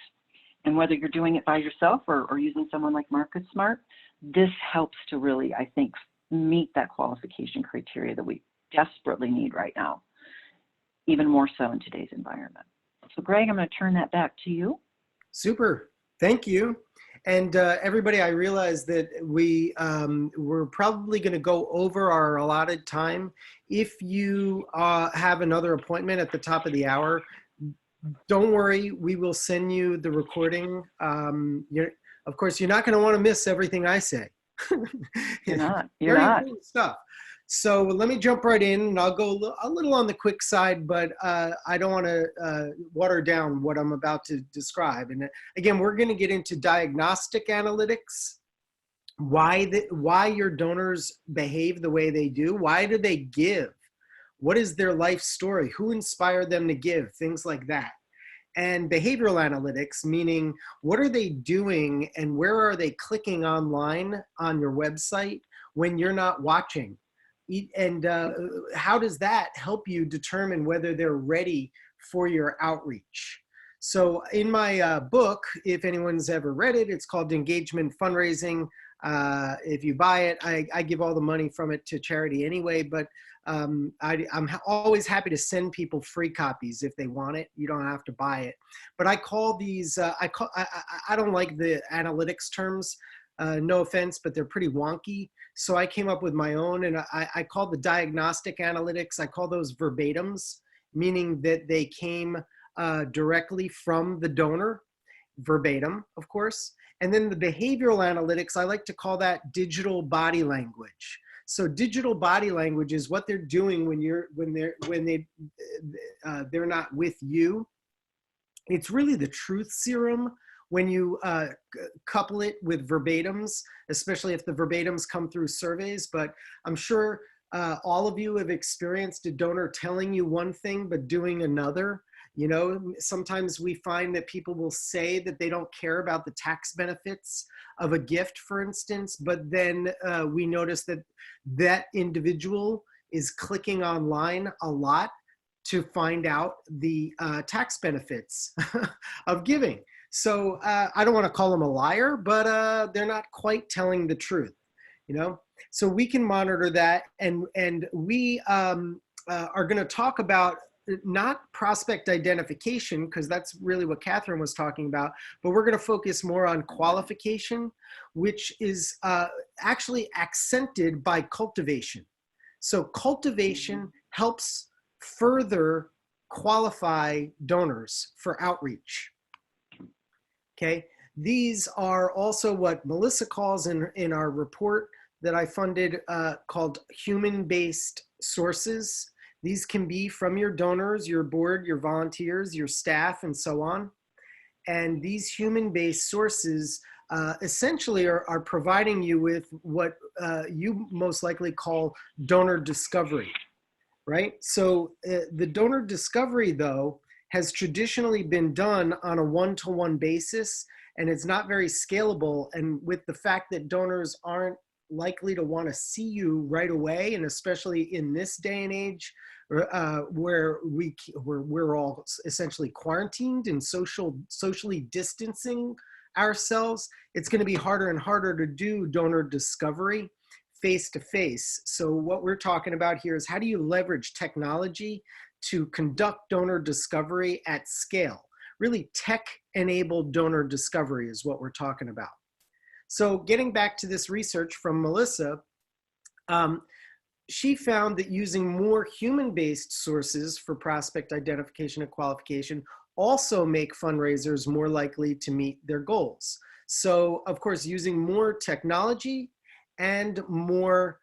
And whether you're doing it by yourself or using someone like MarketSmart, this helps to really, I think, meet that qualification criteria that we desperately need right now, even more so in today's environment. So Greg, I'm going to turn that back to you. Super. Thank you. And everybody, I realize that we're probably going to go over our allotted time. If you have another appointment at the top of the hour, don't worry, we will send you the recording. Of course, you're not going to want to miss everything I say. You're not. Very important stuff. So let me jump right in, and I'll go a little on the quick side, but I don't want to water down what I'm about to describe. And again, we're going to get into diagnostic analytics, why your donors behave the way they do, why do they give, what is their life story, who inspired them to give, things like that. And behavioral analytics, meaning what are they doing and where are they clicking online on your website when you're not watching? And how does that help you determine whether they're ready for your outreach? So in my book, if anyone's ever read it, it's called Engagement Fundraising. If you buy it, I give all the money from it to charity anyway, but I'm always happy to send people free copies if they want it. You don't have to buy it. But I call these, I don't like the analytics terms, no offense, but they're pretty wonky. So I came up with my own, and I call the diagnostic analytics, I call those verbatims, meaning that they came directly from the donor, verbatim, of course. And then the behavioral analytics, I like to call that digital body language. So digital body language is what they're doing when they're not with you. It's really the truth serum when you couple it with verbatims, especially if the verbatims come through surveys. But I'm sure all of you have experienced a donor telling you one thing but doing another. You know, sometimes we find that people will say that they don't care about the tax benefits of a gift, for instance, but then we notice that that individual is clicking online a lot to find out the tax benefits of giving. So I don't want to call them a liar, but they're not quite telling the truth, you know? So we can monitor that, and we are going to talk about not prospect identification, because that's really what Catherine was talking about, but we're going to focus more on qualification, which is actually accented by cultivation. So cultivation helps further qualify donors for outreach. Okay, these are also what Melissa calls in our report that I funded called human-based sources. These can be from your donors, your board, your volunteers, your staff, and so on. And these human-based sources essentially are providing you with what you most likely call donor discovery, right? So the donor discovery, though, has traditionally been done on a one-to-one basis, and it's not very scalable. And with the fact that donors aren't likely to want to see you right away, and especially in this day and age, where we're all essentially quarantined and socially distancing ourselves, it's going to be harder and harder to do donor discovery face to face. So what we're talking about here is, how do you leverage technology to conduct donor discovery at scale? Really tech-enabled donor discovery is what we're talking about. So getting back to this research from Melissa, she found that using more human-based sources for prospect identification and qualification also make fundraisers more likely to meet their goals. So of course, using more technology and more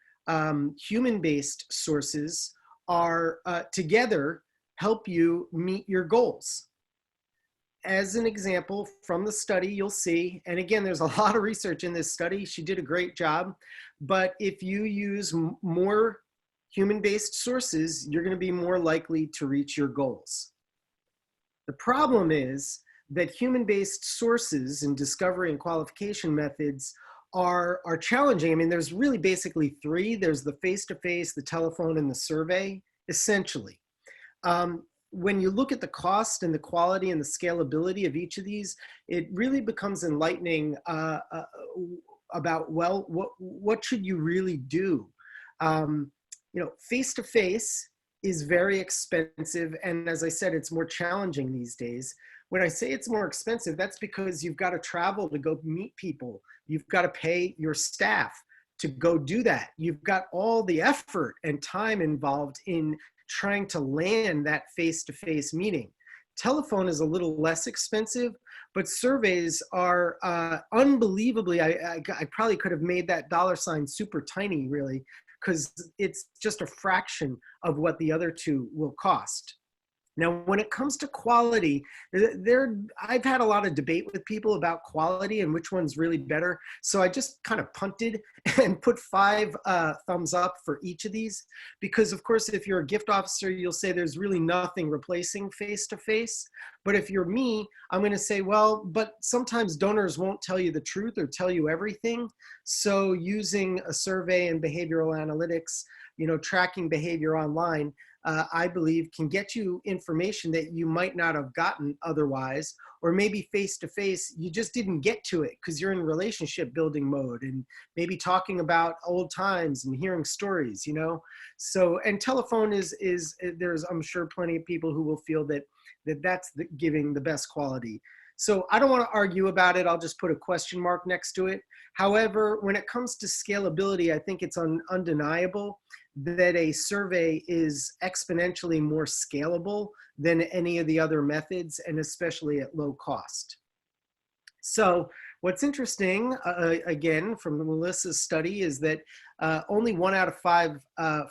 human-based sources are together help you meet your goals. As an example from the study, you'll see, and again, there's a lot of research in this study. She did a great job, but if you use more human-based sources, you're going to be more likely to reach your goals. The problem is that human-based sources and discovery and qualification methods are challenging. I mean, there's really basically three. There's the face-to-face, the telephone, and the survey, essentially. When you look at the cost and the quality and the scalability of each of these, it really becomes enlightening about, well, what should you really do? You know, face-to-face is very expensive. And as I said, it's more challenging these days. When I say it's more expensive, that's because you've got to travel to go meet people. You've got to pay your staff to go do that. You've got all the effort and time involved in trying to land that face-to-face meeting. Telephone is a little less expensive, but surveys are unbelievably, I probably could have made that $ super tiny, really, because it's just a fraction of what the other two will cost. Now, when it comes to quality, I've had a lot of debate with people about quality and which one's really better. So I just kind of punted and put 5 thumbs up for each of these. Because of course, if you're a gift officer, you'll say there's really nothing replacing face-to-face. But if you're me, I'm going to say, well, but sometimes donors won't tell you the truth or tell you everything. So using a survey and behavioral analytics, you know, tracking behavior online, I believe can get you information that you might not have gotten otherwise, or maybe face-to-face, you just didn't get to it because you're in relationship building mode and maybe talking about old times and hearing stories, you know? So, and telephone is there's, I'm sure, plenty of people who will feel that that's giving the best quality. So I don't want to argue about it. I'll just put a question mark next to it. However, when it comes to scalability, I think it's undeniable that a survey is exponentially more scalable than any of the other methods, and especially at low cost. So what's interesting, again, from Melissa's study, is that only 1 out of 5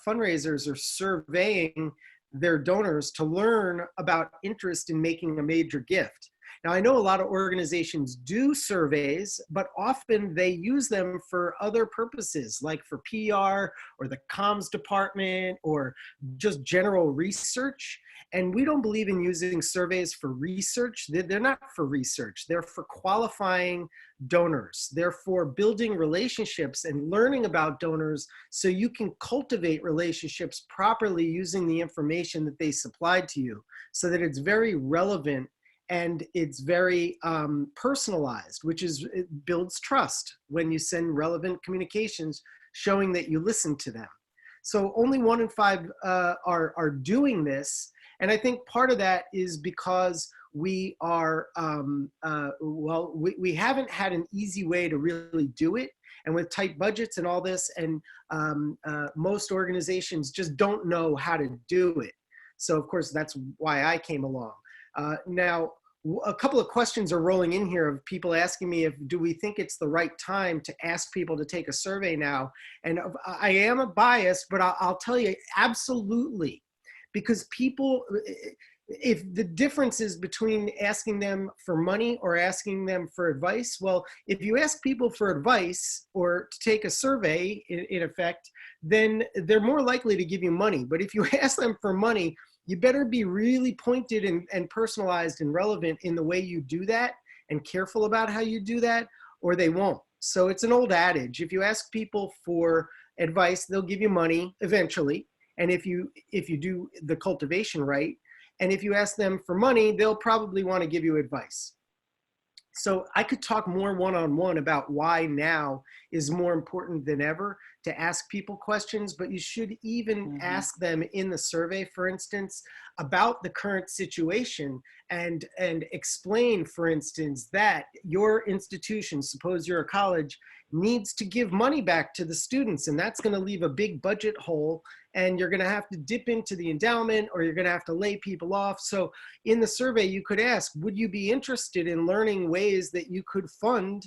fundraisers are surveying their donors to learn about interest in making a major gift. Now, I know a lot of organizations do surveys, but often they use them for other purposes, like for PR or the comms department or just general research. And we don't believe in using surveys for research. They're not for research. They're for qualifying donors. They're for building relationships and learning about donors so you can cultivate relationships properly using the information that they supplied to you, so that it's very relevant and it's very personalized, which it builds trust when you send relevant communications showing that you listen to them. So only 1 in 5 are doing this. And I think part of that is because we are, we haven't had an easy way to really do it. And with tight budgets and all this, and most organizations just don't know how to do it. So of course, that's why I came along. Now, a couple of questions are rolling in here of people asking me do we think it's the right time to ask people to take a survey now? And I am a bias, but I'll tell you, absolutely. Because people, if the difference is between asking them for money or asking them for advice, well, if you ask people for advice or to take a survey, in effect, then they're more likely to give you money. But if you ask them for money, you better be really pointed and personalized and relevant in the way you do that, and careful about how you do that, or they won't. So it's an old adage. If you ask people for advice, they'll give you money eventually. And if you do the cultivation right, and if you ask them for money, they'll probably want to give you advice. So I could talk more one-on-one about why now is more important than ever to ask people questions, but you should even ask them in the survey, for instance, about the current situation, and explain, for instance, that your institution, suppose you're a college, needs to give money back to the students, and that's going to leave a big budget hole, and you're going to have to dip into the endowment, or you're going to have to lay people off. So in the survey, you could ask, would you be interested in learning ways that you could fund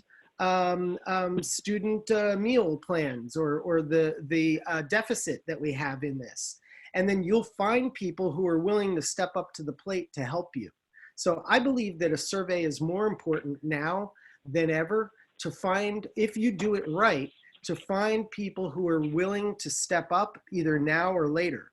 student meal plans, or the deficit that we have in this? And then you'll find people who are willing to step up to the plate to help you. So I believe that a survey is more important now than ever, to find, if you do it right, to find people who are willing to step up either now or later.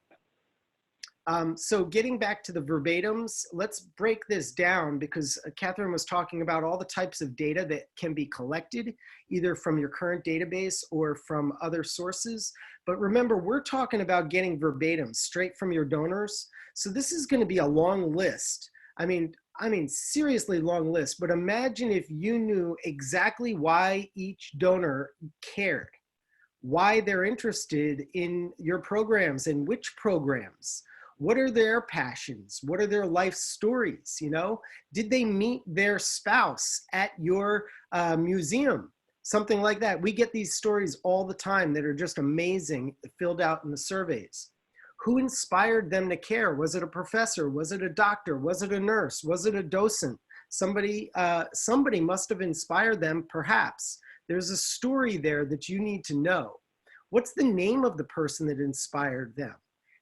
So getting back to the verbatims, let's break this down, because Catherine was talking about all the types of data that can be collected either from your current database or from other sources. But remember, we're talking about getting verbatims straight from your donors. So this is going to be a long list. I mean, seriously long list, but imagine if you knew exactly why each donor cared, why they're interested in your programs and which programs. What are their passions? What are their life stories? You know, did they meet their spouse at your museum? Something like that. We get these stories all the time that are just amazing, filled out in the surveys. Who inspired them to care? Was it a professor? Was it a doctor? Was it a nurse? Was it a docent? Somebody must have inspired them, perhaps. There's a story there that you need to know. What's the name of the person that inspired them?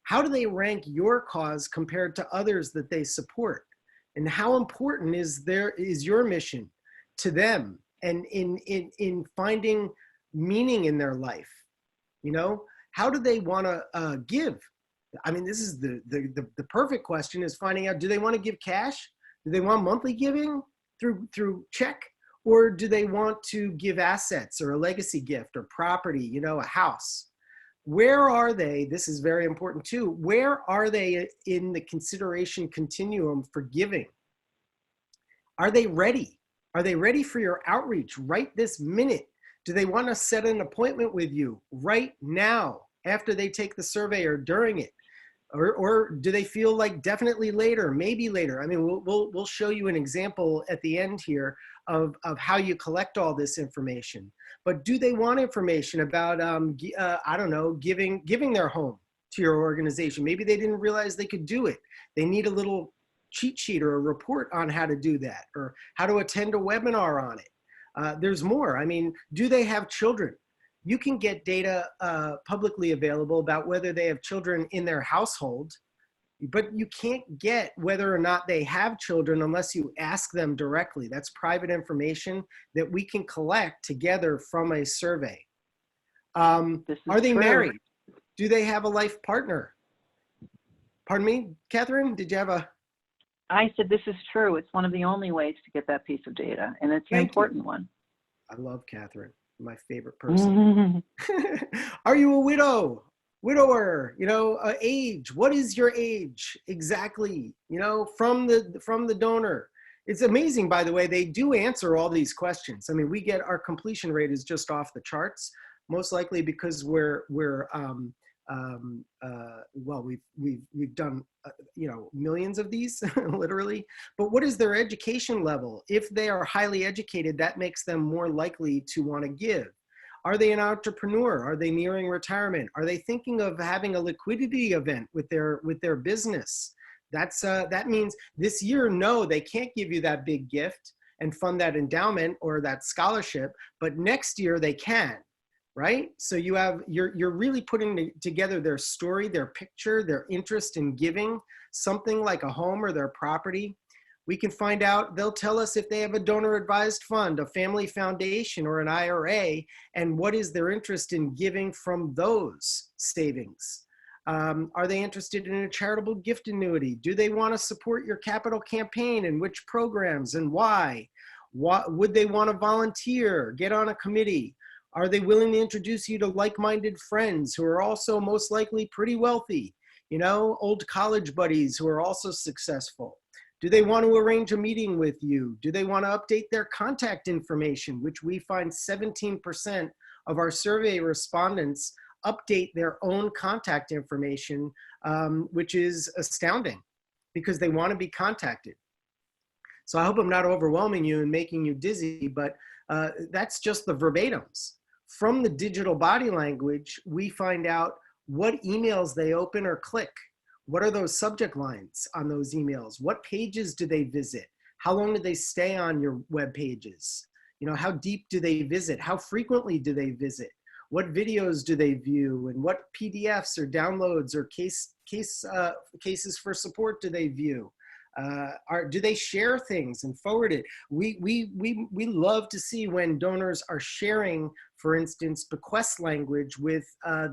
How do they rank your cause compared to others that they support? And how important is your mission to them, and in finding meaning in their life? You know, how do they want to give? I mean, this is the perfect question, is finding out, do they want to give cash? Do they want monthly giving through check? Or do they want to give assets, or a legacy gift, or property, you know, a house? Where are they? This is very important too. Where are they in the consideration continuum for giving? Are they ready? Are they ready for your outreach right this minute? Do they want to set an appointment with you right now after they take the survey, or during it? Or do they feel like definitely later, maybe later? I mean, we'll show you an example at the end here of how you collect all this information. But do they want information about, I don't know, giving their home to your organization? Maybe they didn't realize they could do it. They need a little cheat sheet or a report on how to do that, or how to attend a webinar on it. There's more. I mean, do they have children? You can get data publicly available about whether they have children in their household, but you can't get whether or not they have children unless you ask them directly. That's private information that we can collect together from a survey. Are they married? Do they have a life partner? Pardon me, Catherine, did you have a? I said this is true. It's one of the only ways to get that piece of data, and it's an important one. I love Catherine, my favorite person. Are you a widower? You know, age. What is your age exactly? You know, from the donor. It's amazing, by the way. They do answer all these questions. I mean, we get, our completion rate is just off the charts, most likely because well, we've done you know, millions of these literally. But what is their education level? If they are highly educated, that makes them more likely to want to give. Are they an entrepreneur? Are they nearing retirement? Are they thinking of having a liquidity event with their business? That means this year, no, they can't give you that big gift and fund that endowment or that scholarship, but next year they can. right? So you're really putting together their story, their picture, their interest in giving something like a home or their property. We can find out, they'll tell us if they have a donor advised fund, a family foundation, or an IRA, and what is their interest in giving from those savings. Are they interested in a charitable gift annuity? Do they want to support your capital campaign, and which programs and why? What, would they want to volunteer, get on a committee? Are they willing to introduce you to like-minded friends who are also most likely pretty wealthy? You know, old college buddies who are also successful. Do they want to arrange a meeting with you? Do they want to update their contact information, which we find 17% of our survey respondents update their own contact information, which is astounding because they want to be contacted. So I hope I'm not overwhelming you and making you dizzy, but that's just the verbatims. From the digital body language, we find out what emails they open or click. What are those subject lines on those emails? What pages do they visit? How long do they stay on your web pages? You know, how deep do they visit? How frequently do they visit? What videos do they view? And what PDFs or downloads or cases for support do they view? Do they share things and forward it? We love to see when donors are sharing, for instance, bequest language with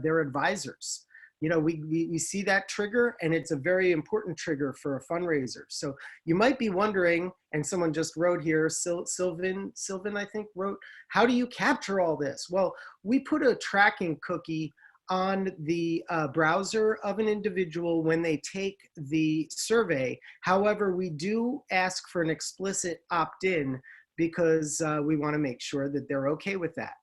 their advisors. You know, we see that trigger, and it's a very important trigger for a fundraiser. So you might be wondering, and someone just wrote here, Sylvan, I think, wrote, how do you capture all this? Well, we put a tracking cookie on the browser of an individual when they take the survey. However, we do ask for an explicit opt-in because we want to make sure that they're okay with that.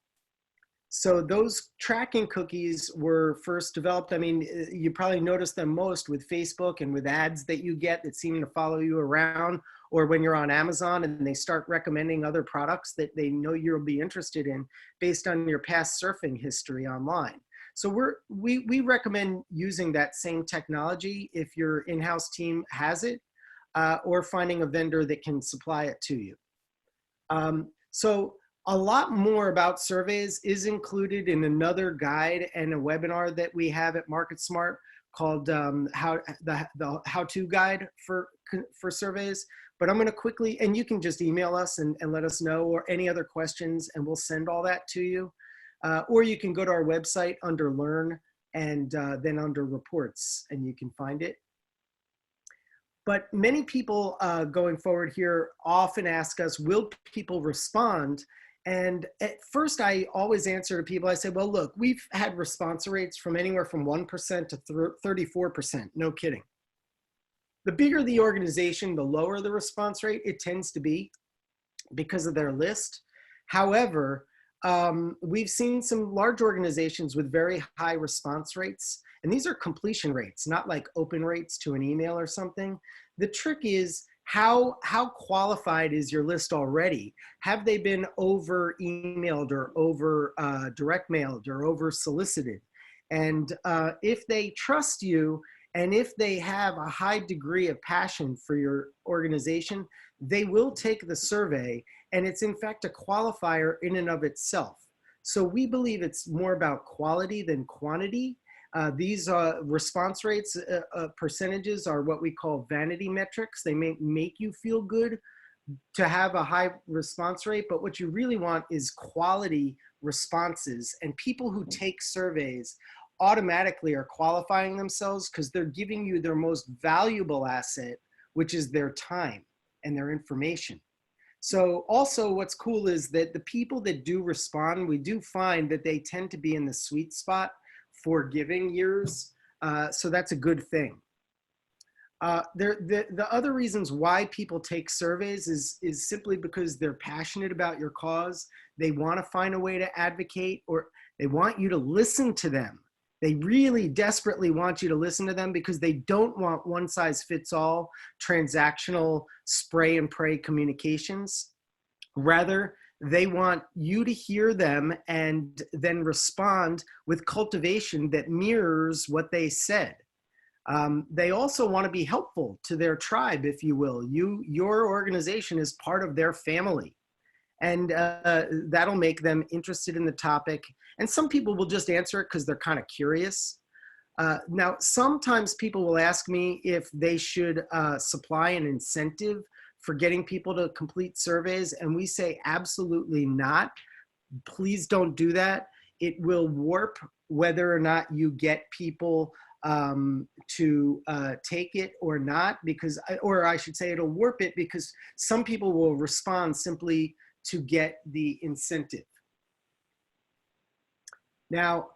So those tracking cookies were first developed. I mean, you probably notice them most with Facebook and with ads that you get that seem to follow you around, or when you're on Amazon and they start recommending other products that they know you'll be interested in based on your past surfing history online. So we recommend using that same technology if your in-house team has it, or finding a vendor that can supply it to you. So a lot more about surveys is included in another guide and a webinar that we have at MarketSmart called the how-to guide for surveys. But I'm going to quickly, and you can just email us and let us know, or any other questions, and we'll send all that to you. Or you can go to our website under Learn and then under Reports, and you can find it. But many people going forward here often ask us, will people respond? And at first, I always answer to people, I say, well, look, we've had response rates from anywhere from 1% to 34%, no kidding. The bigger the organization, the lower the response rate it tends to be because of their list. However, we've seen some large organizations with very high response rates, and these are completion rates, not like open rates to an email or something. The trick is how qualified is your list already? Have they been over emailed or over direct mailed or over solicited? And if they trust you, and if they have a high degree of passion for your organization, they will take the survey. And it's in fact a qualifier in and of itself. So we believe it's more about quality than quantity. These response rates percentages are what we call vanity metrics. They make you feel good to have a high response rate, but what you really want is quality responses. And people who take surveys automatically are qualifying themselves because they're giving you their most valuable asset, which is their time and their information. So also what's cool is that the people that do respond, we do find that they tend to be in the sweet spot for giving years. So that's a good thing. The other reasons why people take surveys is simply because they're passionate about your cause. They want to find a way to advocate, or they want you to listen to them. They really desperately want you to listen to them because they don't want one-size-fits-all transactional spray and pray communications. Rather, they want you to hear them and then respond with cultivation that mirrors what they said. They also want to be helpful to their tribe, if you will. Your organization is part of their family. And that'll make them interested in the topic. And some people will just answer it because they're kind of curious. Now, sometimes people will ask me if they should supply an incentive for getting people to complete surveys, and we say absolutely not. Please don't do that. It will warp whether or not you get people to take it or not, because, or I should say, it'll warp it because some people will respond simply to get the incentive. Now,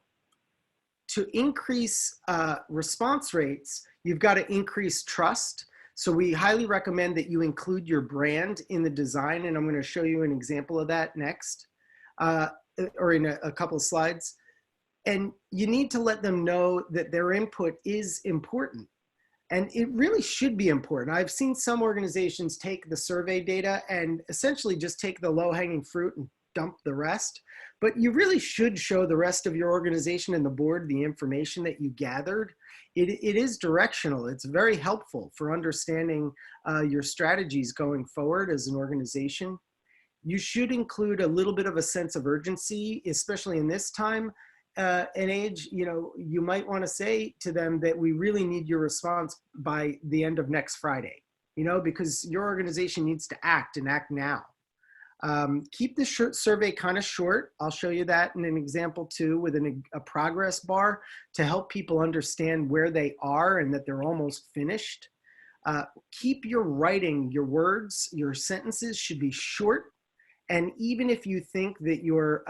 to increase response rates, you've got to increase trust. So we highly recommend that you include your brand in the design, and I'm going to show you an example of that next, or in a couple of slides. And you need to let them know that their input is important. And it really should be important. I've seen some organizations take the survey data and essentially just take the low-hanging fruit and dump the rest. But you really should show the rest of your organization and the board the information that you gathered. It is directional. It's very helpful for understanding your strategies going forward as an organization. You should include a little bit of a sense of urgency, especially in this time and age. You know, you might want to say to them that we really need your response by the end of next Friday, you know, because your organization needs to act and act now. Keep the survey kind of short. I'll show you that in an example too, with a progress bar to help people understand where they are and that they're almost finished. Keep your writing, your words, your sentences should be short. And even if you think that your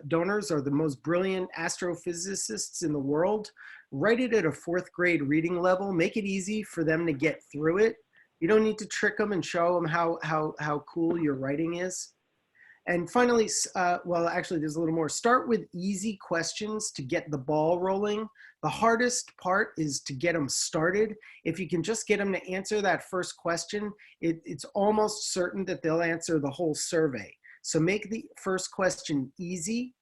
donors are the most brilliant astrophysicists in the world, write it at a 4th grade reading level. Make it easy for them to get through it. You don't need to trick them and show them how cool your writing is. And finally, well, actually, there's a little more. Start with easy questions to get the ball rolling. The hardest part is to get them started. If you can just get them to answer that first question, it's almost certain that they'll answer the whole survey. So make the first question easy,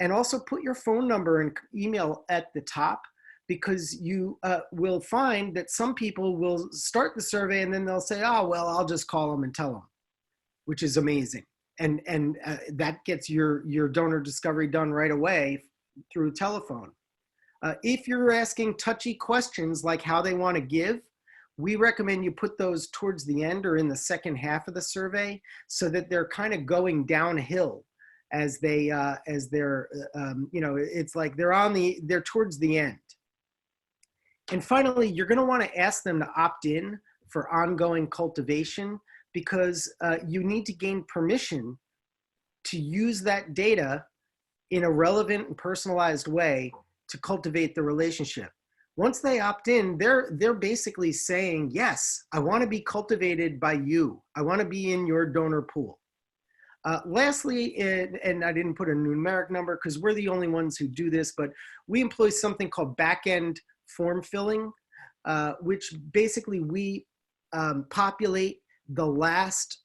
and also put your phone number and email at the top, because you will find that some people will start the survey and then they'll say, oh, well, I'll just call them and tell them, which is amazing. And that gets your donor discovery done right away through telephone. If you're asking touchy questions like how they want to give, we recommend you put those towards the end or in the second half of the survey, so that they're kind of going downhill as they're, you know, it's like they're towards the end. And finally, you're going to want to ask them to opt in for ongoing cultivation, because you need to gain permission to use that data in a relevant and personalized way to cultivate the relationship. Once they opt in, they're basically saying, yes, I want to be cultivated by you. I want to be in your donor pool. Lastly, and I didn't put a numeric number because we're the only ones who do this, but we employ something called back-end form filling, which basically we populate the last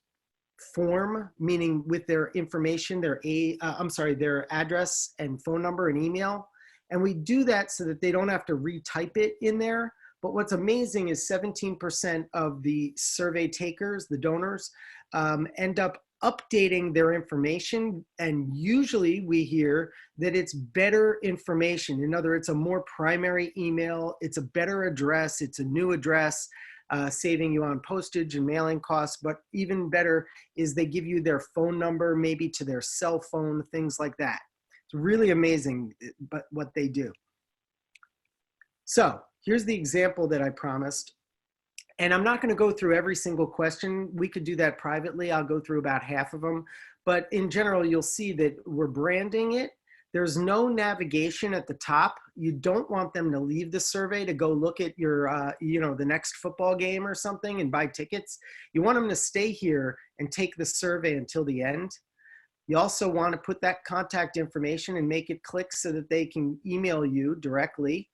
form, meaning with their information, their address and phone number and email. And we do that so that they don't have to retype it in there. But what's amazing is 17% of the survey takers, the donors, end up updating their information. And usually we hear that it's better information. In other words, it's a more primary email, it's a better address, it's a new address, saving you on postage and mailing costs. But even better is they give you their phone number, maybe to their cell phone, things like that. It's really amazing but what they do. So here's the example that I promised. And I'm not going to go through every single question. We could do that privately. I'll go through about half of them. But in general, you'll see that we're branding it. There's no navigation at the top. You don't want them to leave the survey to go look at your, the next football game or something and buy tickets. You want them to stay here and take the survey until the end. You also want to put that contact information and make it click so that they can email you directly.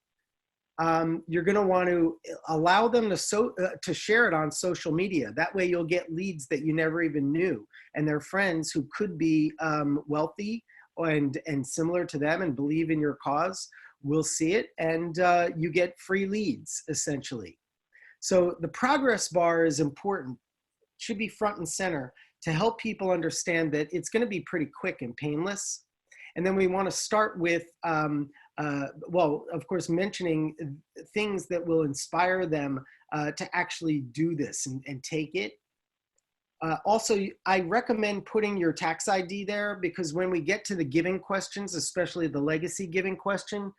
You're going to want to allow them to share it on social media. That way you'll get leads that you never even knew, and their friends who could be wealthy and similar to them and believe in your cause will see it, and you get free leads, essentially. So the progress bar is important. It should be front and center. to help people understand that it's going to be pretty quick and painless. And then we want to start with, well, of course, mentioning things that will inspire them to actually do this and take it. Also, I recommend putting your tax ID there, because when we get to the giving questions, especially the legacy giving question,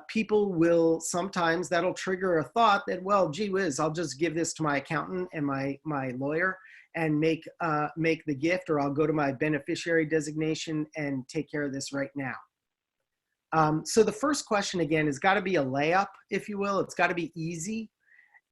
people will sometimes, that'll trigger a thought that, well, gee whiz, I'll just give this to my accountant and my lawyer and make the gift, or I'll go to my beneficiary designation and take care of this right now. So the first question, again, has got to be a layup, if you will. It's got to be easy.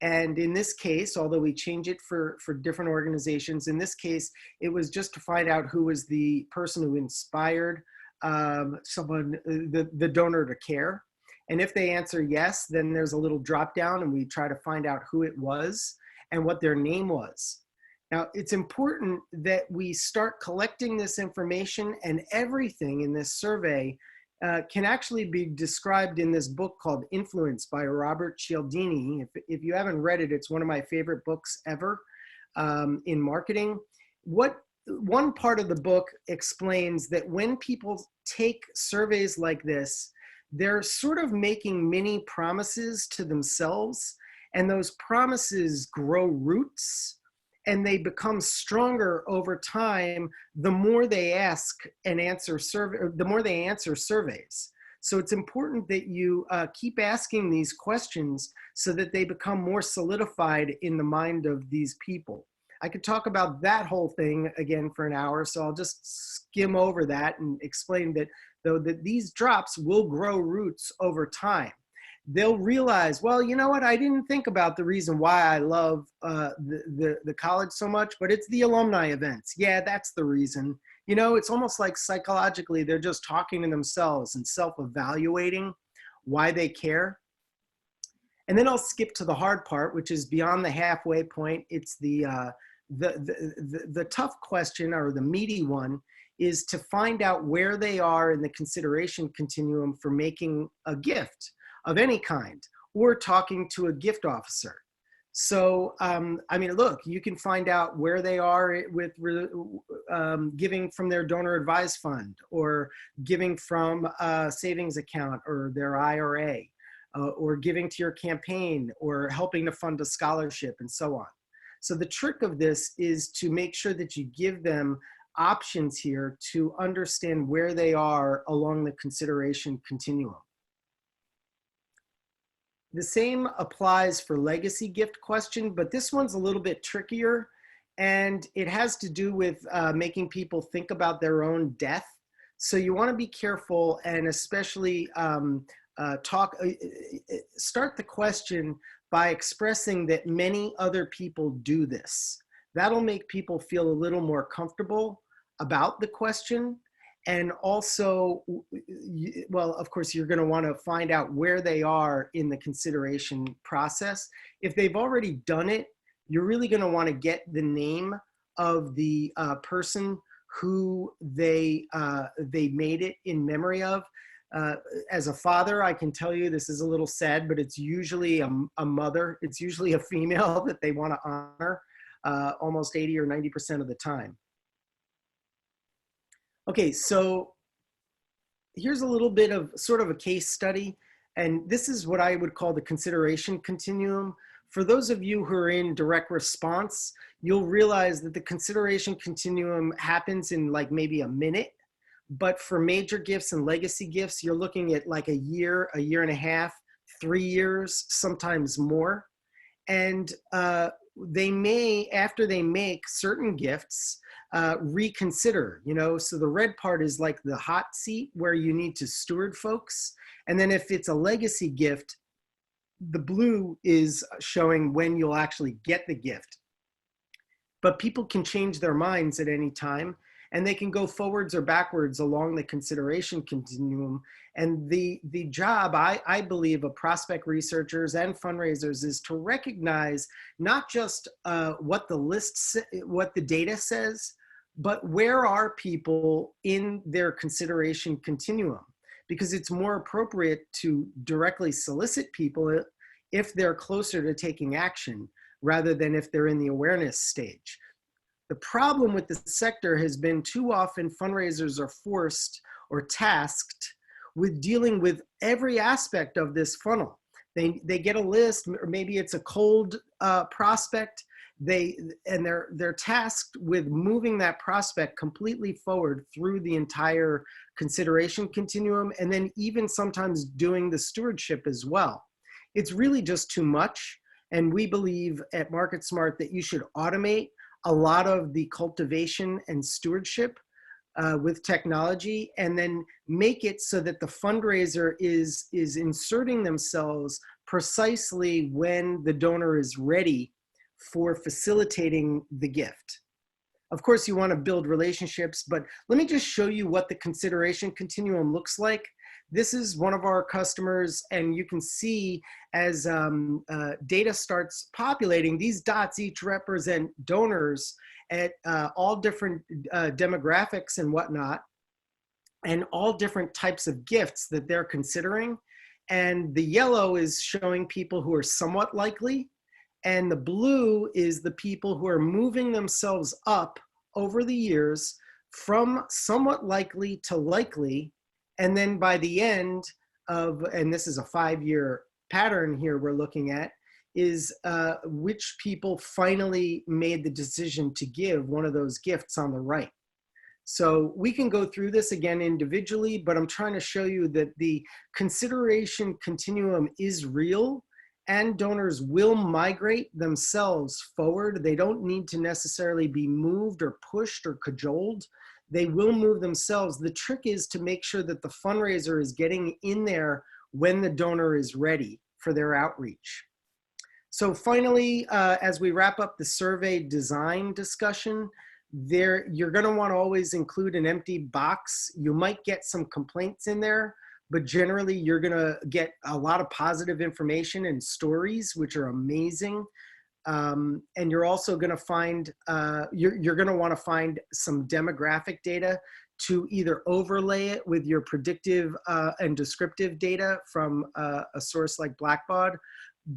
And in this case, although we change it for different organizations, in this case, it was just to find out who was the person who inspired the donor to care. And if they answer yes, then there's a little drop down and we try to find out who it was and what their name was. Now, it's important that we start collecting this information, and everything in this survey can actually be described in this book called Influence by Robert Cialdini. If you haven't read it, it's one of my favorite books ever in marketing. One part of the book explains that when people take surveys like this, they're sort of making mini promises to themselves, and those promises grow roots and they become stronger over time the more they ask and answer the more they answer surveys. So it's important that you keep asking these questions so that they become more solidified in the mind of these people. I could talk about that whole thing again for an hour, so I'll just skim over that and explain that, though, that these drops will grow roots over time. They'll realize, well, you know what, I didn't think about the reason why I love the college so much, but it's the alumni events. Yeah, that's the reason. You know, it's almost like psychologically they're just talking to themselves and self-evaluating why they care. And then I'll skip to the hard part, which is beyond the halfway point. It's the tough question, or the meaty one, is to find out where they are in the consideration continuum for making a gift of any kind, or talking to a gift officer. So, I mean, look, you can find out where they are with giving from their donor advised fund, or giving from a savings account or their IRA, or giving to your campaign, or helping to fund a scholarship, and so on. So the trick of this is to make sure that you give them options here to understand where they are along the consideration continuum. The same applies for legacy gift question, but this one's a little bit trickier, and it has to do with making people think about their own death. So you want to be careful, and especially start the question by expressing that many other people do this. That'll make people feel a little more comfortable about the question. And also, well, of course, you're going to want to find out where they are in the consideration process. If they've already done it, you're really going to want to get the name of the person who they made it in memory of. As a father, I can tell you this is a little sad, but it's usually a mother. It's usually a female that they want to honor almost 80 or 90% of the time. Okay, so here's a little bit of sort of a case study, and this is what I would call the consideration continuum. For those of you who are in direct response, you'll realize that the consideration continuum happens in like maybe a minute, but for major gifts and legacy gifts, you're looking at like a year and a half, 3 years, sometimes more. And they may, after they make certain gifts, reconsider, you know, so the red part is like the hot seat where you need to steward folks. And then if it's a legacy gift, the blue is showing when you'll actually get the gift. But people can change their minds at any time, and they can go forwards or backwards along the consideration continuum. And the job, I believe, of prospect researchers and fundraisers is to recognize not just what the data says, but where are people in their consideration continuum? Because it's more appropriate to directly solicit people if they're closer to taking action rather than if they're in the awareness stage. The problem with the sector has been too often fundraisers are forced or tasked with dealing with every aspect of this funnel. They get a list, or maybe it's a cold prospect. They're tasked with moving that prospect completely forward through the entire consideration continuum, and then even sometimes doing the stewardship as well. It's really just too much. And we believe at MarketSmart that you should automate a lot of the cultivation and stewardship with technology, and then make it so that the fundraiser is inserting themselves precisely when the donor is ready for facilitating the gift. Of course, you want to build relationships, but let me just show you what the consideration continuum looks like. This is one of our customers, and you can see as data starts populating, these dots each represent donors at all different demographics and whatnot, and all different types of gifts that they're considering. And the yellow is showing people who are somewhat likely, and the blue is the people who are moving themselves up over the years from somewhat likely to likely. And then by the end of, and this is a 5-year pattern here we're looking at, is which people finally made the decision to give one of those gifts on the right. So we can go through this again individually, but I'm trying to show you that the consideration continuum is real, and donors will migrate themselves forward. They don't need to necessarily be moved or pushed or cajoled. They will move themselves. The trick is to make sure that the fundraiser is getting in there when the donor is ready for their outreach. So finally, as we wrap up the survey design discussion, you're going to want to always include an empty box. You might get some complaints in there, but generally you're going to get a lot of positive information and stories, which are amazing. And you're also going to find, you're going to want to find some demographic data to either overlay it with your predictive and descriptive data from a source like Blackbaud,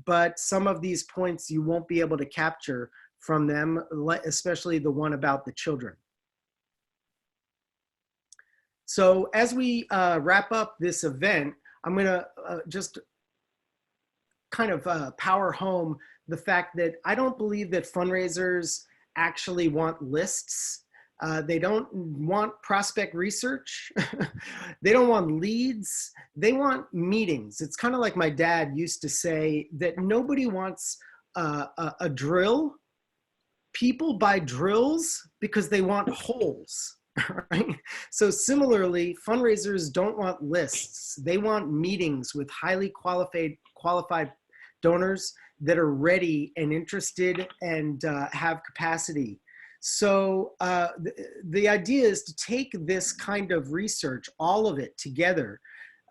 but some of these points you won't be able to capture from them, especially the one about the children. So as we wrap up this event, I'm going to just kind of power home the fact that I don't believe that fundraisers actually want lists. They don't want prospect research. They don't want leads. They want meetings. It's kind of like my dad used to say that nobody wants a drill. People buy drills because they want holes. Right? So similarly, fundraisers don't want lists. They want meetings with highly qualified donors that are ready and interested and have capacity. So the idea is to take this kind of research, all of it together,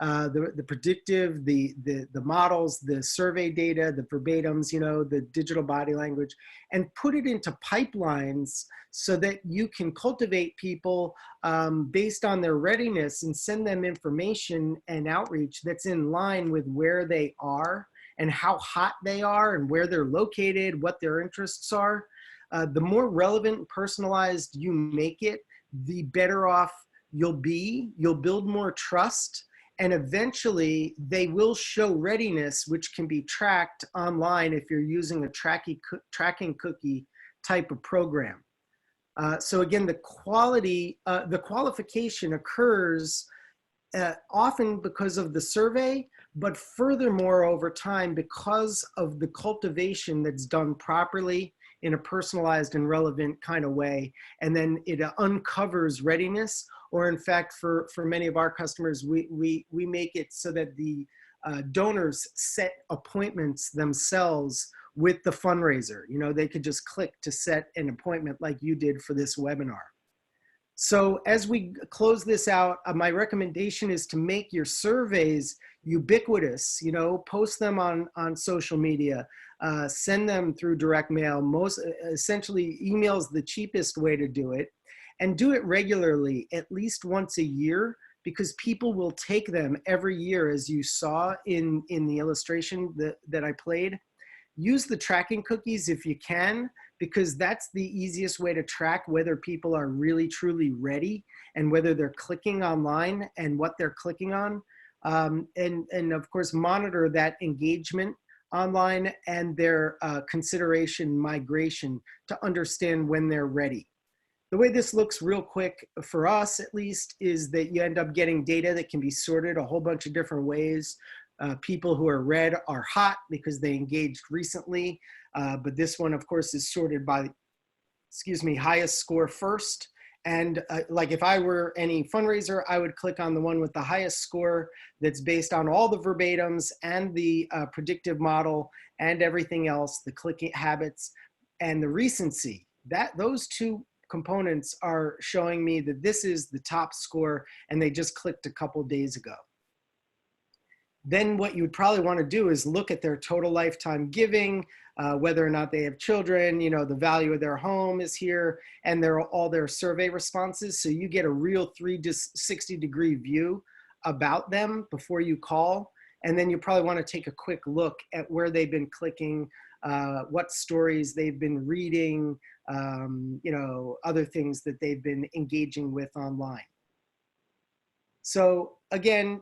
the predictive, the models, the survey data, the verbatims, you know, the digital body language, and put it into pipelines so that you can cultivate people based on their readiness and send them information and outreach that's in line with where they are and how hot they are and where they're located, what their interests are. The more relevant and personalized you make it, the better off you'll be. You'll build more trust, and eventually they will show readiness, which can be tracked online if you're using a tracking cookie type of program. So again, the qualification occurs often because of the survey, but furthermore over time because of the cultivation that's done properly in a personalized and relevant kind of way. And then it uncovers readiness, or in fact, for many of our customers, we make it so that the donors set appointments themselves with the fundraiser. You know, they could just click to set an appointment like you did for this webinar. So as we close this out, my recommendation is to make your surveys ubiquitous, you know, post them on social media, send them through direct mail. Essentially, email is the cheapest way to do it, and do it regularly, at least once a year, because people will take them every year, as you saw in the illustration that I played. Use the tracking cookies if you can, because that's the easiest way to track whether people are really truly ready and whether they're clicking online and what they're clicking on. And of course, monitor that engagement online and their consideration migration to understand when they're ready. The way this looks real quick for us, at least, is that you end up getting data that can be sorted a whole bunch of different ways. People who are red are hot because they engaged recently, but this one, of course, is sorted by, highest score first. And like if I were any fundraiser, I would click on the one with the highest score that's based on all the verbatims and the predictive model and everything else, the clicking habits and the recency. Those two components are showing me that this is the top score and they just clicked a couple days ago. Then what you would probably want to do is look at their total lifetime giving, whether or not they have children, the value of their home is here, and all their survey responses. So you get a real 360-degree view about them before you call. And then you probably want to take a quick look at where they've been clicking, what stories they've been reading, other things that they've been engaging with online. So again,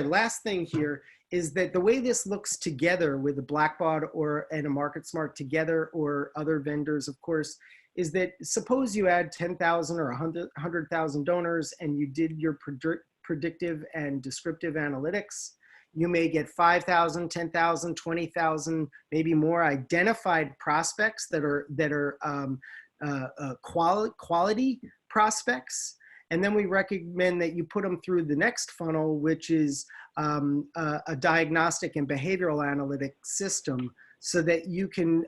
last thing here is that the way this looks together with a Blackbaud and a MarketSmart together, or other vendors, of course, is that suppose you add 10,000 or 100,000 donors and you did your predictive and descriptive analytics, you may get 5,000, 10,000, 20,000, maybe more identified prospects that are quality prospects. And then we recommend that you put them through the next funnel, which is a diagnostic and behavioral analytics system, so that you can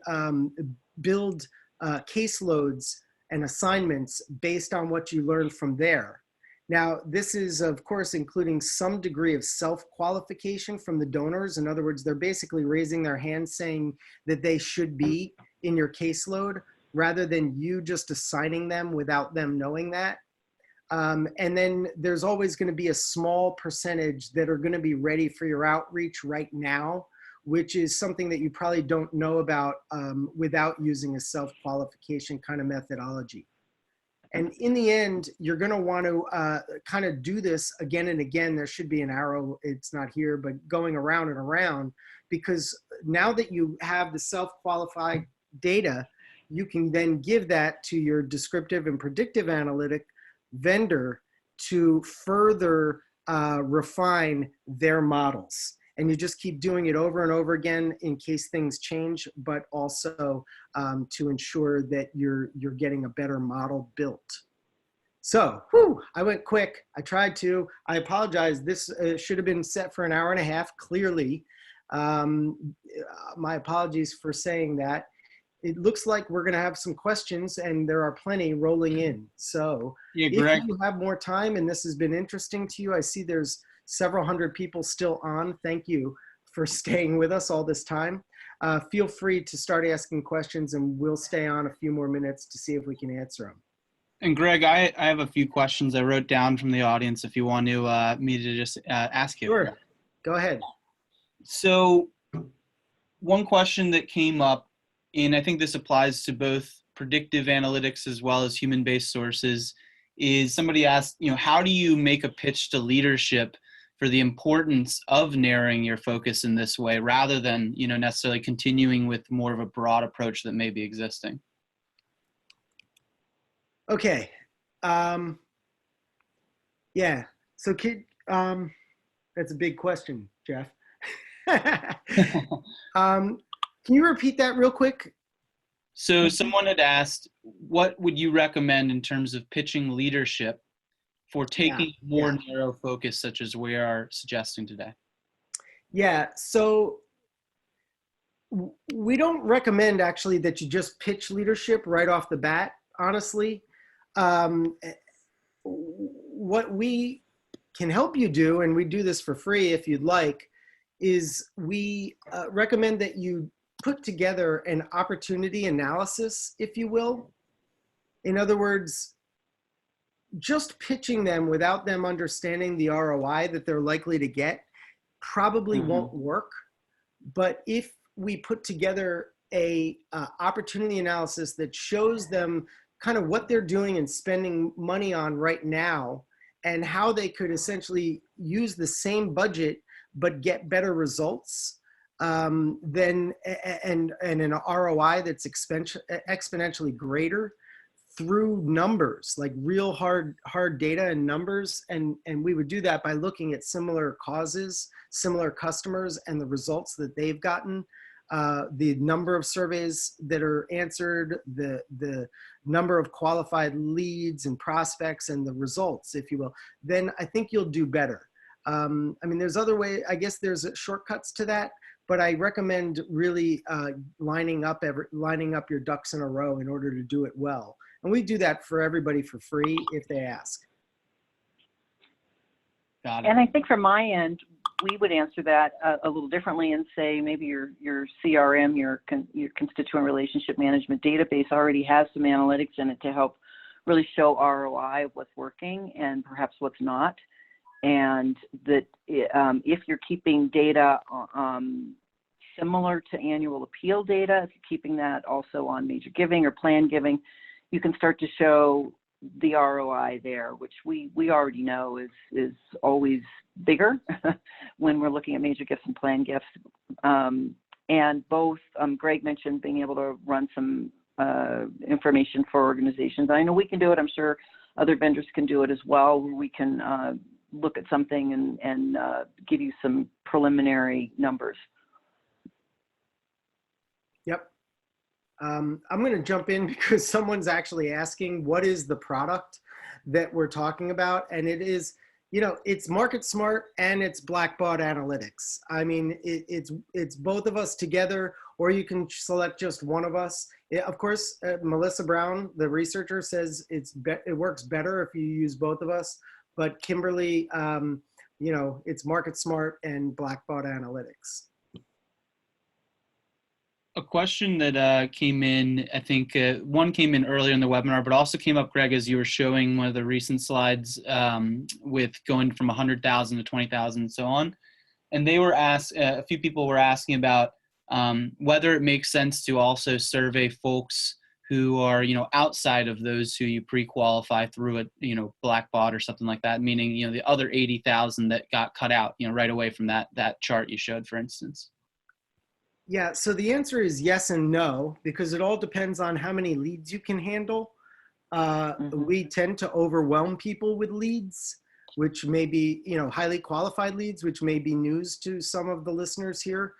build caseloads and assignments based on what you learn from there. Now, this is, of course, including some degree of self-qualification from the donors. In other words, they're basically raising their hand saying that they should be in your caseload, rather than you just assigning them without them knowing that. And then there's always going to be a small percentage that are going to be ready for your outreach right now, which is something that you probably don't know about without using a self-qualification kind of methodology. And in the end, you're going to want to kind of do this again and again. There should be an arrow, it's not here, but going around and around, because now that you have the self-qualified data, you can then give that to your descriptive and predictive analytic vendor to further refine their models. And you just keep doing it over and over again in case things change, but also to ensure that you're getting a better model built. So, I went quick. I tried to. I apologize. This should have been set for an hour and a half, clearly. My apologies for saying that. It looks like we're going to have some questions, and there are plenty rolling in. So yeah, Greg, if you have more time and this has been interesting to you, I see there's several hundred people still on. Thank you for staying with us all this time. Feel free to start asking questions, and we'll stay on a few more minutes to see if we can answer them. And Greg, I have a few questions I wrote down from the audience if you want to me to just ask you. Sure, go ahead. So one question that came up, and I think this applies to both predictive analytics as well as human-based sources, is somebody asked, how do you make a pitch to leadership for the importance of narrowing your focus in this way, rather than, necessarily continuing with more of a broad approach that may be existing? Okay. Yeah. So that's a big question, Jeff. Can you repeat that real quick? So someone had asked, what would you recommend in terms of pitching leadership for taking more narrow focus, such as we are suggesting today? Yeah, so we don't recommend actually that you just pitch leadership right off the bat, honestly. What we can help you do, and we do this for free if you'd like, is we recommend that you put together an opportunity analysis, if you will. In other words, just pitching them without them understanding the ROI that they're likely to get probably won't work. But if we put together a opportunity analysis that shows them kind of what they're doing and spending money on right now, and how they could essentially use the same budget but get better results, then and an ROI that's exponentially greater through numbers, like real hard data and numbers. And we would do that by looking at similar causes, similar customers, and the results that they've gotten, the number of surveys that are answered, the number of qualified leads and prospects, and the results, if you will. Then I think you'll do better. I mean, there's other ways, I guess there's shortcuts to that, but I recommend really lining up your ducks in a row in order to do it well. And we do that for everybody for free if they ask. Got it. And I think from my end, we would answer that a little differently and say maybe your CRM, your constituent relationship management database already has some analytics in it to help really show ROI of what's working and perhaps what's not. And that if you're keeping data similar to annual appeal data, if you're keeping that also on major giving or planned giving, you can start to show the ROI there, which we already know is always bigger when we're looking at major gifts and planned gifts. And both, Greg mentioned being able to run some information for organizations. I know we can do it. I'm sure other vendors can do it as well, where we can look at something and give you some preliminary numbers. Yep. I'm going to jump in because someone's actually asking what is the product that we're talking about, and it is, you know, it's Market Smart and it's Blackbaud Analytics. I mean, it's both of us together, or you can select just one of us. Of course, Melissa Brown, the researcher, says it works better if you use both of us. But Kimberly, you know, it's Market Smart and Blackbaud Analytics. A question that came in, I think one came in earlier in the webinar, but also came up, Greg, as you were showing one of the recent slides with going from 100,000 to 20,000 and so on. And they were asked, a few people were asking about whether it makes sense to also survey folks who are, you know, outside of those who you pre-qualify through a, you know, Blackbaud or something like that, meaning, you know, the other 80,000 that got cut out, you know, right away from that chart you showed, for instance. Yeah, so the answer is yes and no, because it all depends on how many leads you can handle. We tend to overwhelm people with leads, which may be, you know, highly qualified leads, which may be news to some of the listeners here.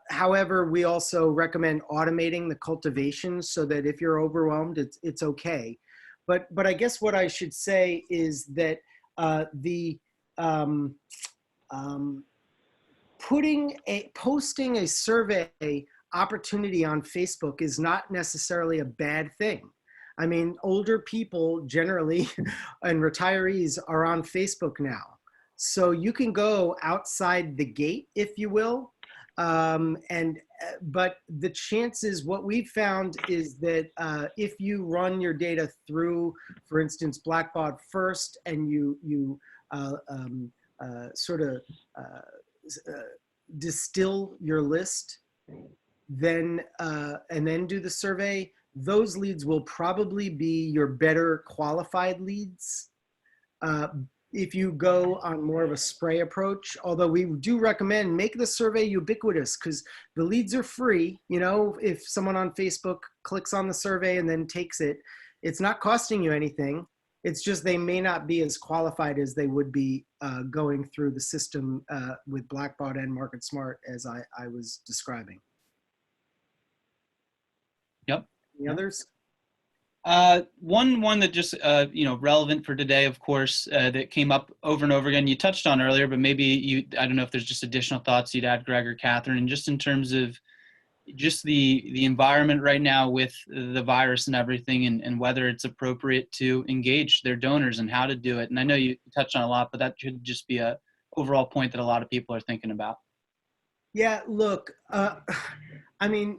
However, we also recommend automating the cultivation so that if you're overwhelmed, it's okay. But I guess what I should say is that posting a survey opportunity on Facebook is not necessarily a bad thing. I mean, older people generally and retirees are on Facebook now. So you can go outside the gate, if you will. But the chances, what we've found is that if you run your data through, for instance, Blackbaud first, and you sort of distill your list, then and then do the survey, those leads will probably be your better qualified leads. If you go on more of a spray approach, although we do recommend make the survey ubiquitous, because the leads are free. You know, if someone on Facebook clicks on the survey and then takes it, it's not costing you anything. It's just they may not be as qualified as they would be going through the system with Blackbaud and Market Smart, as I was describing. Yep. Any others? One that just, you know, relevant for today, of course, that came up over and over again, you touched on earlier, but maybe I don't know if there's just additional thoughts you'd add, Greg or Catherine, and just in terms of just the environment right now with the virus and everything, and whether it's appropriate to engage their donors and how to do it. And I know you touched on a lot, but that should just be a overall point that a lot of people are thinking about. Yeah, look, I mean,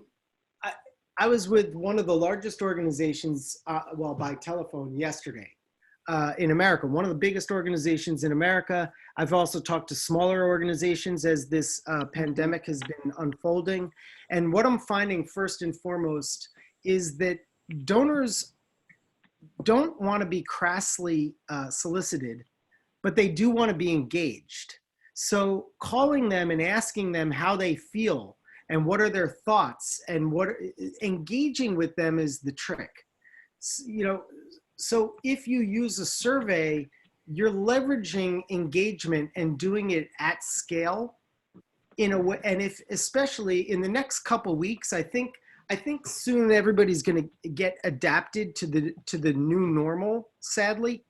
I was with one of the largest organizations, well, by telephone yesterday. in America, one of the biggest organizations in America. I've also talked to smaller organizations as this pandemic has been unfolding. And what I'm finding first and foremost is that donors don't want to be crassly solicited, but they do want to be engaged. So calling them and asking them how they feel and what are their thoughts and engaging with them is the trick. You know, so if you use a survey, you're leveraging engagement and doing it at scale in a way. And if, especially in the next couple weeks, I think soon everybody's going to get adapted to the new normal, sadly.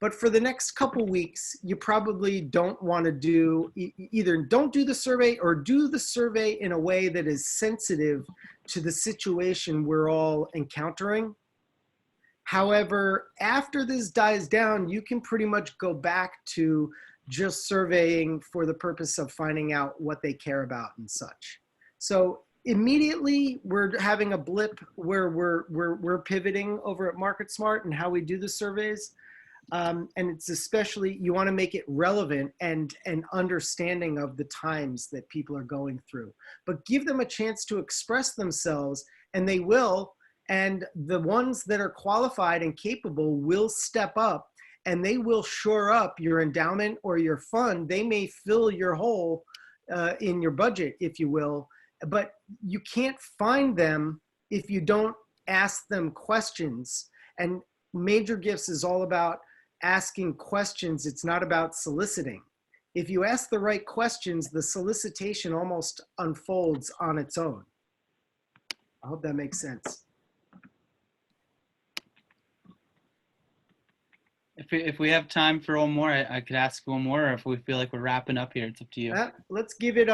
But for the next couple weeks, you probably don't want to do either don't do the survey or do the survey in a way that is sensitive to the situation we're all encountering. However, after this dies down, you can pretty much go back to just surveying for the purpose of finding out what they care about and such. So immediately we're having a blip where we're pivoting over at MarketSmart and how we do the surveys. And it's especially, you want to make it relevant and understanding of the times that people are going through, but give them a chance to express themselves, and they will. And the ones that are qualified and capable will step up, and they will shore up your endowment or your fund. They may fill your hole in your budget, if you will, but you can't find them if you don't ask them questions. And Major Gifts is all about asking questions. It's not about soliciting. If you ask the right questions, the solicitation almost unfolds on its own. I hope that makes sense. If we have time for one more, I could ask one more, or if we feel like we're wrapping up here, it's up to you. Let's give it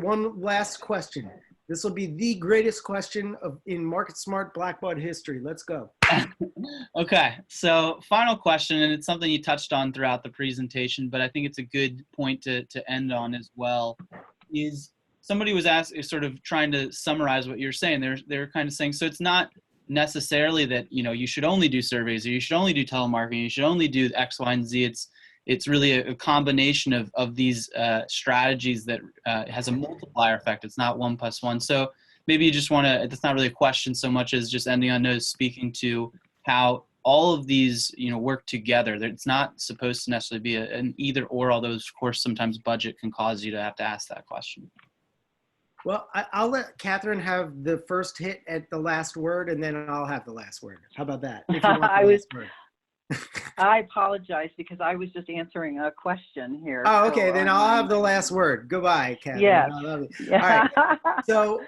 one last question. This will be the greatest question in MarketSmart Blackbaud history. Let's go. Okay, so final question, and it's something you touched on throughout the presentation, but I think it's a good point to end on as well, is somebody was sort of trying to summarize what you're saying. They're kind of saying, so it's not necessarily that, you know, you should only do surveys, or you should only do telemarketing, you should only do X, Y, and Z. It's really a combination of these strategies that has a multiplier effect. It's not 1 + 1. So maybe you just want to, it's not really a question so much as just ending on notes, speaking to how all of these, you know, work together. It's not supposed to necessarily be an either or, although of course sometimes budget can cause you to have to ask that question. Well, I'll let Catherine have the first hit at the last word, and then I'll have the last word. How about that? If you want the last word. I apologize because I was just answering a question here. Oh, okay. So, then I'll have the last word. Goodbye, Catherine. Yes. I love you. Yeah. All right. So,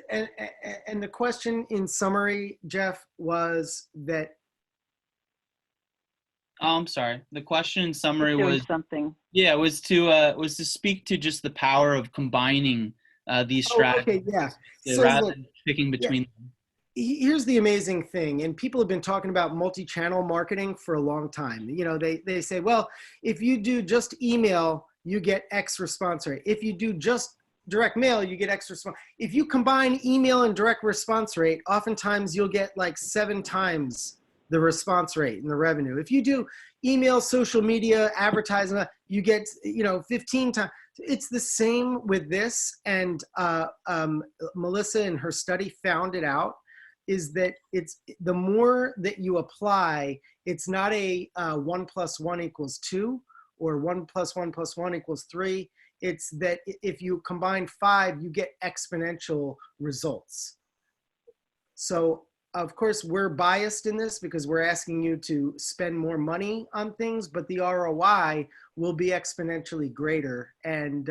and the question in summary, Jeff, was that. Oh, I'm sorry. The question in summary was something. Yeah, was to speak to just the power of combining these strategies. Okay, yeah. So rather than picking between them. Here's the amazing thing, and people have been talking about multi-channel marketing for a long time. You know, they say, well, if you do just email, you get X response rate. If you do just direct mail, you get X response. If you combine email and direct response rate, oftentimes you'll get like 7 times the response rate and the revenue. If you do email, social media, advertising, you get, 15 times. It's the same with this. And Melissa in her study found it out, is that it's the more that you apply, it's not a 1 + 1 = 2 or 1 + 1 + 1 = 3. It's that if you combine 5, you get exponential results. So of course, we're biased in this because we're asking you to spend more money on things, but the ROI will be exponentially greater. And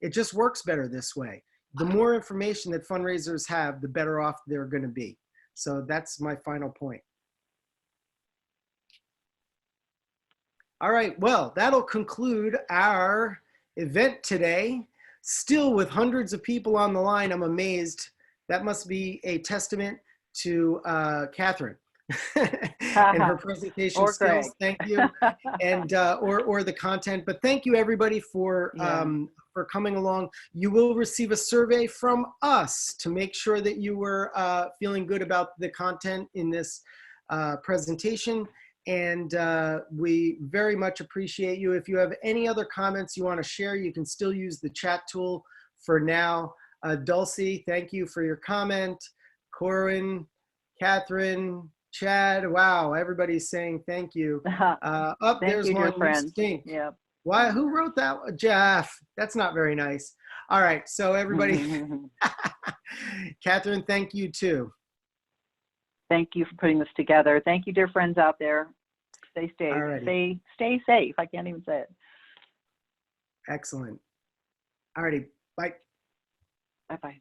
it just works better this way. The more information that fundraisers have, the better off they're going to be. So that's my final point. All right, well, that'll conclude our event today. Still with hundreds of people on the line, I'm amazed. That must be a testament to Catherine and her presentation skills. Thank you, and or the content. But thank you everybody for coming along. You will receive a survey from us to make sure that you were feeling good about the content in this presentation. And we very much appreciate you. If you have any other comments you want to share, you can still use the chat tool for now. Dulcie, thank you for your comment. Corwin, Catherine, Chad, wow, everybody's saying thank you. Thank There's you, dear one, you friend. stink. Yep. Why, who wrote that? Jeff, that's not very nice. All right, so everybody, Catherine, thank you too. Thank you for putting this together. Thank you, dear friends out there. Stay safe. Alrighty. Stay safe. I can't even say it. Excellent. Alrighty, bye. Bye-bye.